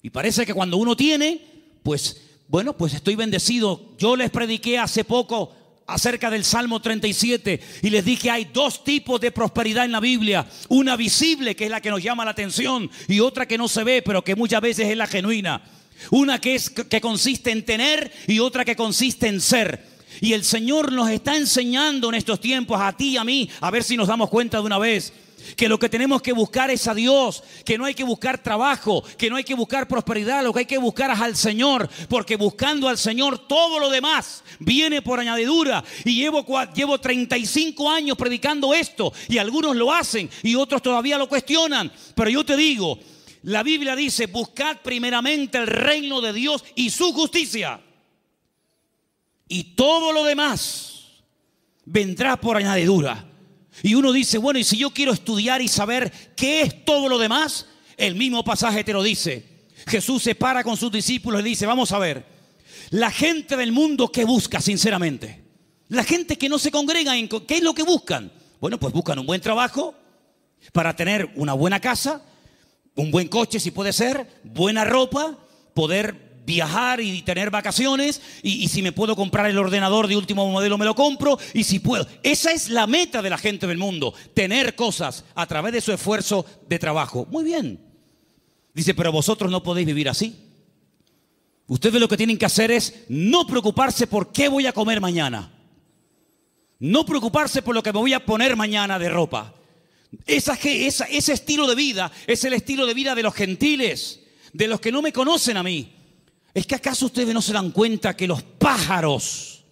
Y parece que cuando uno tiene, pues bueno, pues estoy bendecido. Yo les prediqué hace poco acerca del Salmo 37 y les dije, hay 2 tipos de prosperidad en la Biblia. Una visible, que es la que nos llama la atención, y otra que no se ve, pero que muchas veces es la genuina. Una que consiste en tener y otra que consiste en ser. Y el Señor nos está enseñando en estos tiempos, a ti y a mí, a ver si nos damos cuenta de una vez, que lo que tenemos que buscar es a Dios, que no hay que buscar trabajo, que no hay que buscar prosperidad, lo que hay que buscar es al Señor, porque buscando al Señor todo lo demás viene por añadidura. Y llevo 35 años predicando esto, y algunos lo hacen y otros todavía lo cuestionan, pero yo te digo, la Biblia dice, buscad primeramente el reino de Dios y su justicia, y todo lo demás vendrá por añadidura. Y uno dice, bueno, y si yo quiero estudiar y saber qué es todo lo demás, el mismo pasaje te lo dice. Jesús se para con sus discípulos y dice, vamos a ver, la gente del mundo, ¿qué busca sinceramente? La gente que no se congrega, ¿qué es lo que buscan? Bueno, pues buscan un buen trabajo para tener una buena casa, un buen coche si puede ser, buena ropa, poder viajar y tener vacaciones, y si me puedo comprar el ordenador de último modelo me lo compro, y si puedo. Esa es la meta de la gente del mundo, tener cosas a través de su esfuerzo de trabajo. Muy bien. Dice, pero vosotros no podéis vivir así. Ustedes lo que tienen que hacer es no preocuparse por qué voy a comer mañana, no preocuparse por lo que me voy a poner mañana de ropa. Ese estilo de vida es el estilo de vida de los gentiles, de los que no me conocen a mí. ¿Es que acaso ustedes no se dan cuenta que los pájaros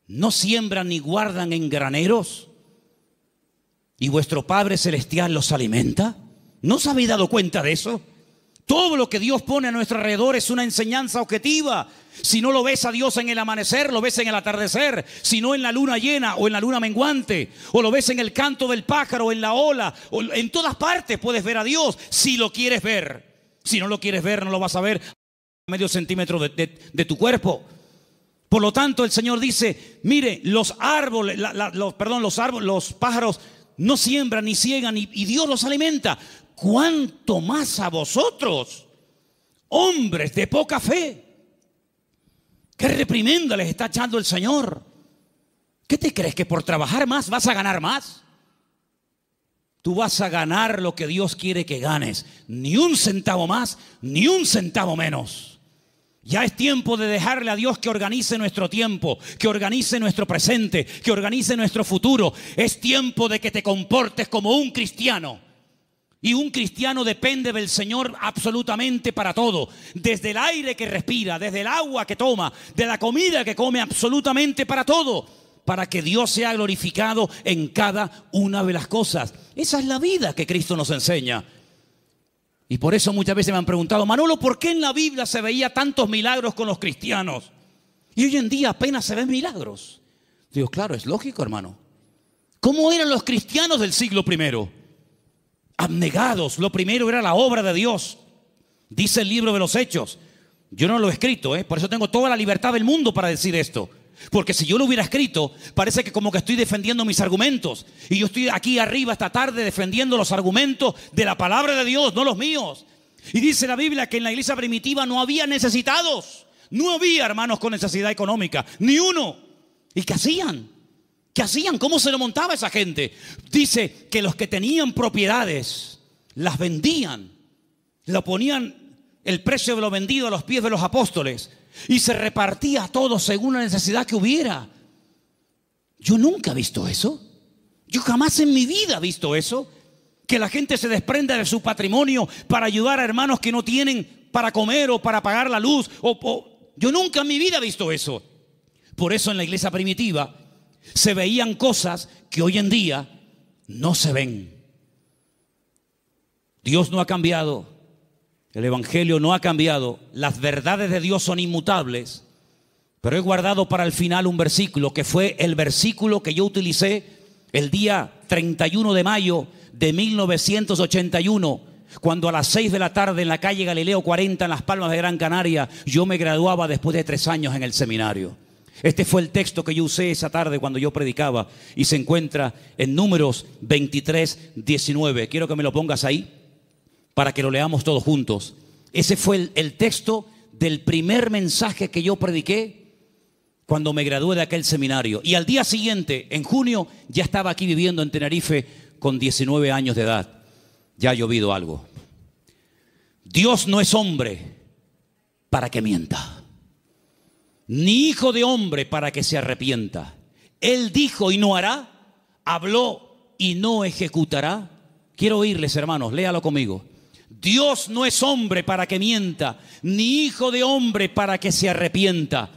no siembran ni guardan en graneros? ¿Y vuestro Padre Celestial los alimenta? ¿No os habéis dado cuenta de eso? Todo lo que Dios pone a nuestro alrededor es una enseñanza objetiva. Si no lo ves a Dios en el amanecer, lo ves en el atardecer. Si no en la luna llena o en la luna menguante. O lo ves en el canto del pájaro, en la ola. O en todas partes puedes ver a Dios si lo quieres ver. Si no lo quieres ver, no lo vas a ver a medio centímetro de tu cuerpo. Por lo tanto, el Señor dice, mire, los pájaros no siembran ni ciegan y Dios los alimenta. ¿Cuánto más a vosotros, hombres de poca fe? ¿Qué reprimenda les está echando el Señor? ¿Qué te crees, que por trabajar más vas a ganar más? Tú vas a ganar lo que Dios quiere que ganes. Ni un centavo más, ni un centavo menos. Ya es tiempo de dejarle a Dios que organice nuestro tiempo, que organice nuestro presente, que organice nuestro futuro. Es tiempo de que te comportes como un cristiano. Y un cristiano depende del Señor absolutamente para todo. Desde el aire que respira, desde el agua que toma, de la comida que come, absolutamente para todo. Para que Dios sea glorificado en cada una de las cosas. Esa es la vida que Cristo nos enseña. Y por eso muchas veces me han preguntado, Manolo, ¿por qué en la Biblia se veía tantos milagros con los cristianos? Y hoy en día apenas se ven milagros. Digo, claro, es lógico, hermano. ¿Cómo eran los cristianos del siglo I? Abnegados. Lo primero era la obra de Dios. Dice el libro de los Hechos. Yo no lo he escrito, por eso tengo toda la libertad del mundo para decir esto. Porque si yo lo hubiera escrito, parece que como que estoy defendiendo mis argumentos. Y yo estoy aquí arriba esta tarde defendiendo los argumentos de la palabra de Dios, no los míos. Y dice la Biblia que en la iglesia primitiva no había necesitados. No había hermanos con necesidad económica, ni uno. ¿Y qué hacían? ¿Qué hacían? ¿Cómo se lo montaba esa gente? Dice que los que tenían propiedades las vendían. Lo ponían el precio de lo vendido a los pies de los apóstoles. Y se repartía a todos según la necesidad que hubiera. Yo nunca he visto eso. Yo jamás en mi vida he visto eso. Que la gente se desprenda de su patrimonio para ayudar a hermanos que no tienen para comer o para pagar la luz. Yo nunca en mi vida he visto eso. Por eso en la iglesia primitiva se veían cosas que hoy en día no se ven. Dios no ha cambiado. El Evangelio no ha cambiado. Las verdades de Dios son inmutables. Pero he guardado para el final un versículo que fue el versículo que yo utilicé el día 31 de mayo de 1981, cuando a las 6 de la tarde en la calle Galileo 40 en Las Palmas de Gran Canaria yo me graduaba después de 3 años en el seminario. Este fue el texto que yo usé esa tarde cuando yo predicaba y se encuentra en Números 23, 19. Quiero que me lo pongas ahí para que lo leamos todos juntos. Ese fue el texto del primer mensaje que yo prediqué cuando me gradué de aquel seminario. Y al día siguiente, en junio, ya estaba aquí viviendo en Tenerife con 19 años de edad. Ya ha llovido algo. Dios no es hombre para que mienta, ni hijo de hombre para que se arrepienta. Él dijo y no hará, habló y no ejecutará. Quiero oírles, hermanos, léalo conmigo. Dios no es hombre para que mienta, ni hijo de hombre para que se arrepienta.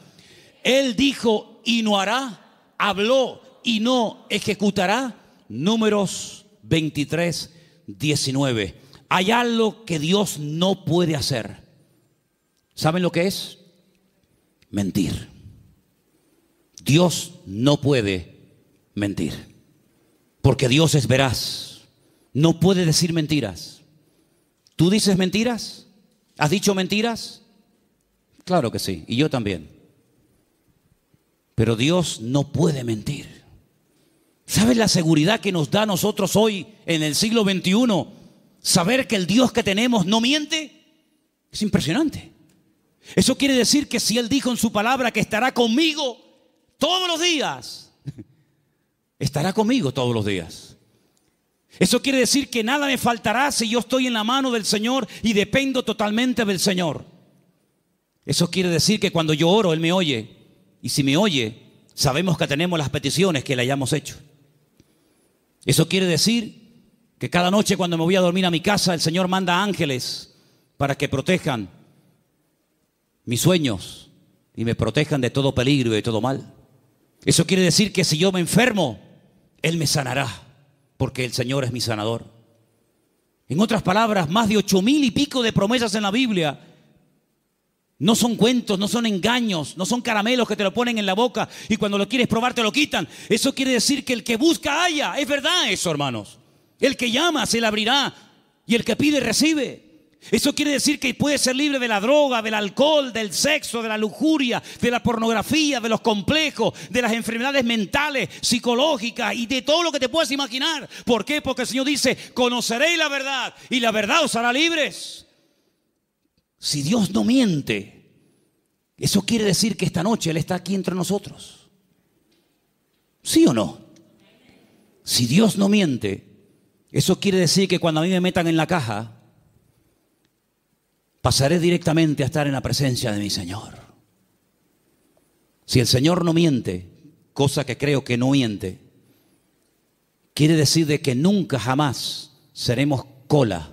Él dijo y no hará, habló y no ejecutará. Números 23, 19. Hay algo que Dios no puede hacer. ¿Saben lo que es? Mentir. Dios no puede mentir, porque Dios es veraz. No puede decir mentiras. ¿Tú dices mentiras? ¿Has dicho mentiras? Claro que sí, y yo también. Pero Dios no puede mentir. ¿Sabes la seguridad que nos da a nosotros hoy en el siglo XXI? Saber que el Dios que tenemos no miente. Es impresionante. Eso quiere decir que si Él dijo en su palabra que estará conmigo todos los días, estará conmigo todos los días. Eso quiere decir que nada me faltará si yo estoy en la mano del Señor y dependo totalmente del Señor. Eso quiere decir que cuando yo oro, Él me oye. Y si me oye, sabemos que tenemos las peticiones que le hayamos hecho. Eso quiere decir que cada noche cuando me voy a dormir a mi casa, el Señor manda ángeles para que protejan mis sueños y me protejan de todo peligro y de todo mal. Eso quiere decir que si yo me enfermo, Él me sanará, porque el Señor es mi sanador. En otras palabras, más de 8,000 y pico de promesas en la Biblia no son cuentos, no son engaños, no son caramelos que te lo ponen en la boca y cuando lo quieres probar te lo quitan. Eso quiere decir que el que busca halla. Es verdad eso, hermanos. El que llama se le abrirá y el que pide recibe. Eso quiere decir que puedes ser libre de la droga, del alcohol, del sexo, de la lujuria, de la pornografía, de los complejos, de las enfermedades mentales, psicológicas y de todo lo que te puedas imaginar. ¿Por qué? Porque el Señor dice, conoceréis la verdad y la verdad os hará libres. Si Dios no miente, eso quiere decir que esta noche Él está aquí entre nosotros. ¿Sí o no? Si Dios no miente, eso quiere decir que cuando a mí me metan en la caja, pasaré directamente a estar en la presencia de mi Señor. Si el Señor no miente, cosa que creo que no miente, quiere decir de que nunca jamás seremos cola,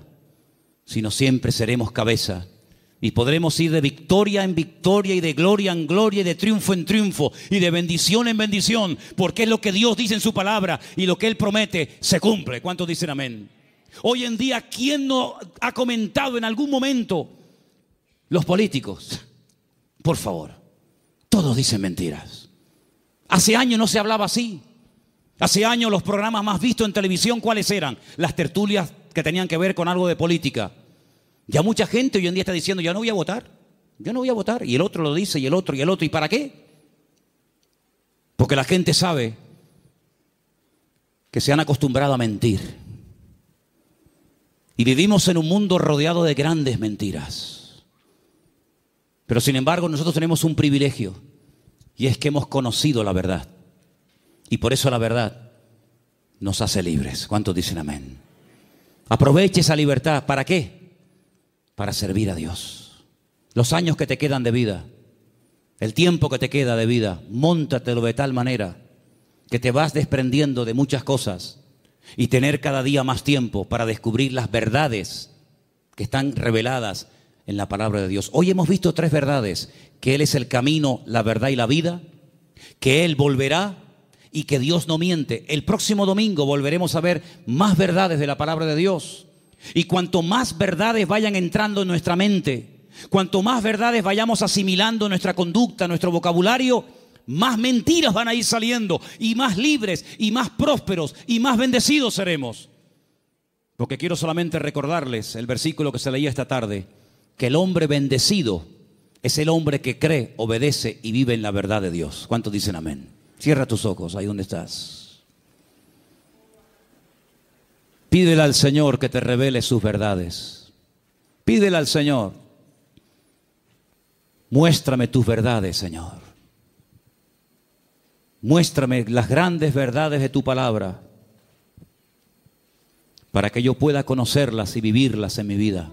sino siempre seremos cabeza. Y podremos ir de victoria en victoria y de gloria en gloria y de triunfo en triunfo y de bendición en bendición, porque es lo que Dios dice en su palabra y lo que Él promete se cumple. ¿Cuántos dicen amén? Hoy en día, ¿quién no ha comentado en algún momento? Los políticos, por favor, todos dicen mentiras. Hace años no se hablaba así. Hace años los programas más vistos en televisión, ¿cuáles eran? Las tertulias que tenían que ver con algo de política. Ya mucha gente hoy en día está diciendo, yo no voy a votar, yo no voy a votar. Y el otro lo dice, y el otro, y el otro. ¿Y para qué? Porque la gente sabe que se han acostumbrado a mentir. Y vivimos en un mundo rodeado de grandes mentiras. Pero sin embargo nosotros tenemos un privilegio, y es que hemos conocido la verdad. Y por eso la verdad nos hace libres. ¿Cuántos dicen amén? Aproveche esa libertad. ¿Para qué? Para servir a Dios. Los años que te quedan de vida, el tiempo que te queda de vida, móntatelo de tal manera que te vas desprendiendo de muchas cosas y tener cada día más tiempo para descubrir las verdades que están reveladas en la palabra de Dios. Hoy hemos visto 3 verdades: que Él es el camino, la verdad y la vida, que Él volverá y que Dios no miente. El próximo domingo volveremos a ver más verdades de la palabra de Dios. Y cuanto más verdades vayan entrando en nuestra mente, cuanto más verdades vayamos asimilando en nuestra conducta, nuestro vocabulario, más mentiras van a ir saliendo y más libres y más prósperos y más bendecidos seremos. Porque quiero solamente recordarles el versículo que se leía esta tarde, que el hombre bendecido es el hombre que cree, obedece y vive en la verdad de Dios. ¿Cuántos dicen amén? Cierra tus ojos ahí donde estás. Pídele al Señor que te revele sus verdades. Pídele al Señor. Muéstrame tus verdades, Señor. Muéstrame las grandes verdades de tu palabra para que yo pueda conocerlas y vivirlas en mi vida.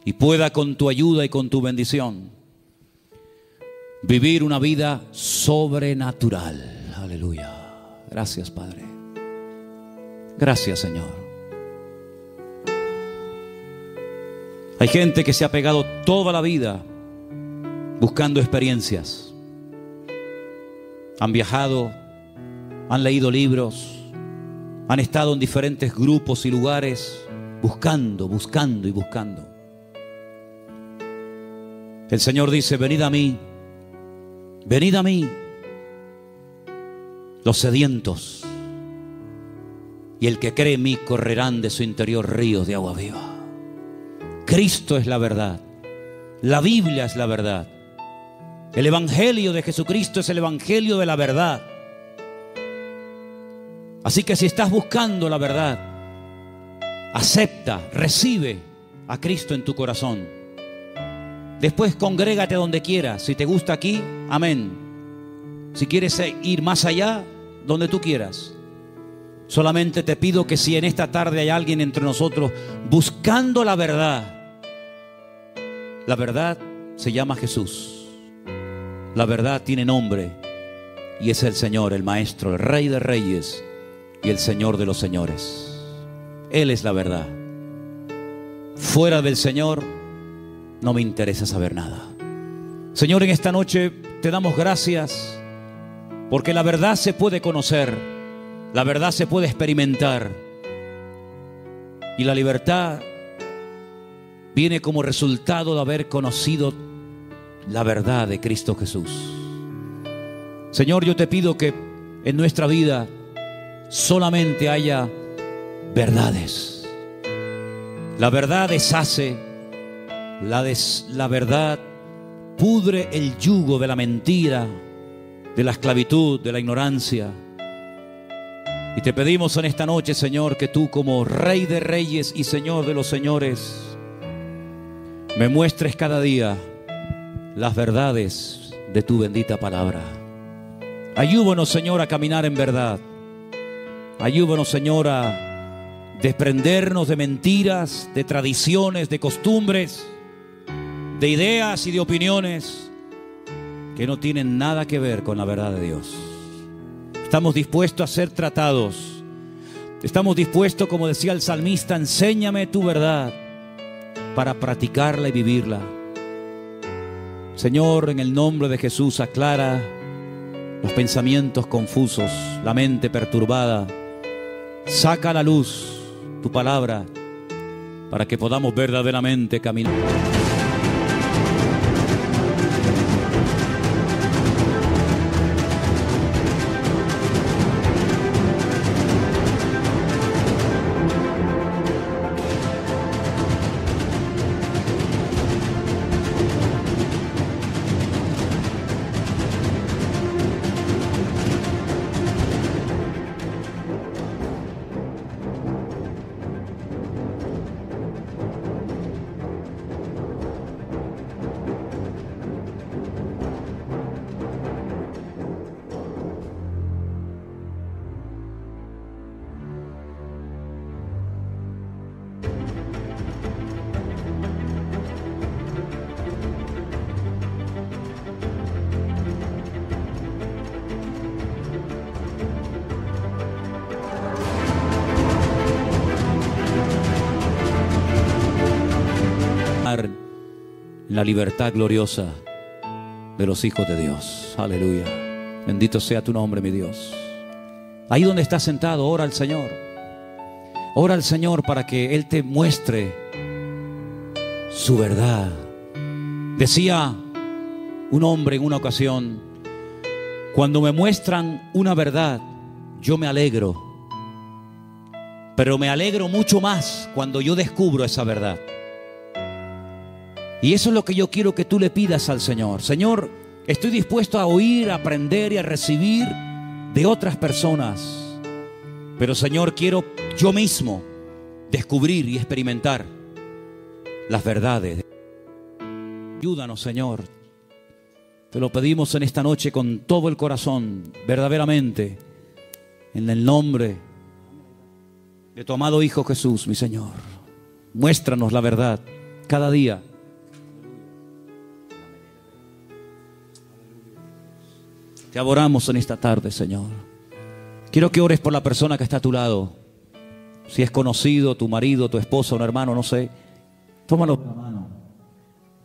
Y pueda con tu ayuda y con tu bendición vivir una vida sobrenatural. Aleluya. Gracias, Padre. Gracias, Señor. Hay gente que se ha pegado toda la vida buscando experiencias. Han viajado, han leído libros, han estado en diferentes grupos y lugares buscando, buscando y buscando. El Señor dice: venid a mí, los sedientos, y el que cree en mí correrán de su interior ríos de agua viva. Cristo es la verdad, la Biblia es la verdad, el Evangelio de Jesucristo es el Evangelio de la verdad. Así que si estás buscando la verdad, acepta, recibe a Cristo en tu corazón. Después congrégate donde quieras. Si te gusta aquí, amén. Si quieres ir más allá, donde tú quieras. Solamente te pido que si en esta tarde hay alguien entre nosotros buscando la verdad se llama Jesús. La verdad tiene nombre y es el Señor, el Maestro, el Rey de Reyes y el Señor de los señores. Él es la verdad. Fuera del Señor no me interesa saber nada. Señor, en esta noche te damos gracias porque la verdad se puede conocer, la verdad se puede experimentar, y la libertad viene como resultado de haber conocido la verdad de Cristo Jesús. Señor, yo te pido que en nuestra vida solamente haya verdades. La verdad deshace, la verdad pudre el yugo de la mentira, de la esclavitud, de la ignorancia. Y te pedimos en esta noche, Señor, que tú como Rey de Reyes y Señor de los Señores me muestres cada día las verdades de tu bendita palabra. Ayúdanos, Señor, a caminar en verdad. Ayúdanos, Señor, a desprendernos de mentiras, de tradiciones, de costumbres, de ideas y de opiniones que no tienen nada que ver con la verdad de Dios. Estamos dispuestos a ser tratados. Estamos dispuestos, como decía el salmista, enséñame tu verdad para practicarla y vivirla. Señor, en el nombre de Jesús, aclara los pensamientos confusos, la mente perturbada. Saca a la luz tu palabra para que podamos verdaderamente caminar. La libertad gloriosa de los hijos de Dios. Aleluya. Bendito sea tu nombre, mi Dios. Ahí donde estás sentado, ora al Señor. Ora al Señor para que Él te muestre su verdad. Decía un hombre en una ocasión: cuando me muestran una verdad, yo me alegro, pero me alegro mucho más cuando yo descubro esa verdad. Y eso es lo que yo quiero que tú le pidas al Señor. Señor, estoy dispuesto a oír, a aprender y a recibir de otras personas. Pero Señor, quiero yo mismo descubrir y experimentar las verdades. Ayúdanos, Señor. Te lo pedimos en esta noche con todo el corazón, verdaderamente, en el nombre de tu amado Hijo Jesús, mi Señor. Muéstranos la verdad cada día. Te adoramos en esta tarde, Señor. Quiero que ores por la persona que está a tu lado. Si es conocido, tu marido, tu esposa, un hermano, no sé. Tómalo por la mano.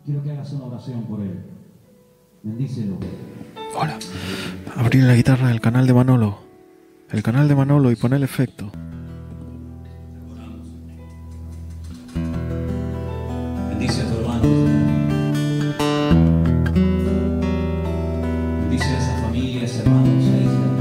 Quiero que hagas una oración por él. Bendícelo. Hola. Abrir la guitarra del canal de Manolo. El canal de Manolo y poner el efecto. Bendice a tu hermano. Bendice a esa familia, a ese hermano, a esa hija.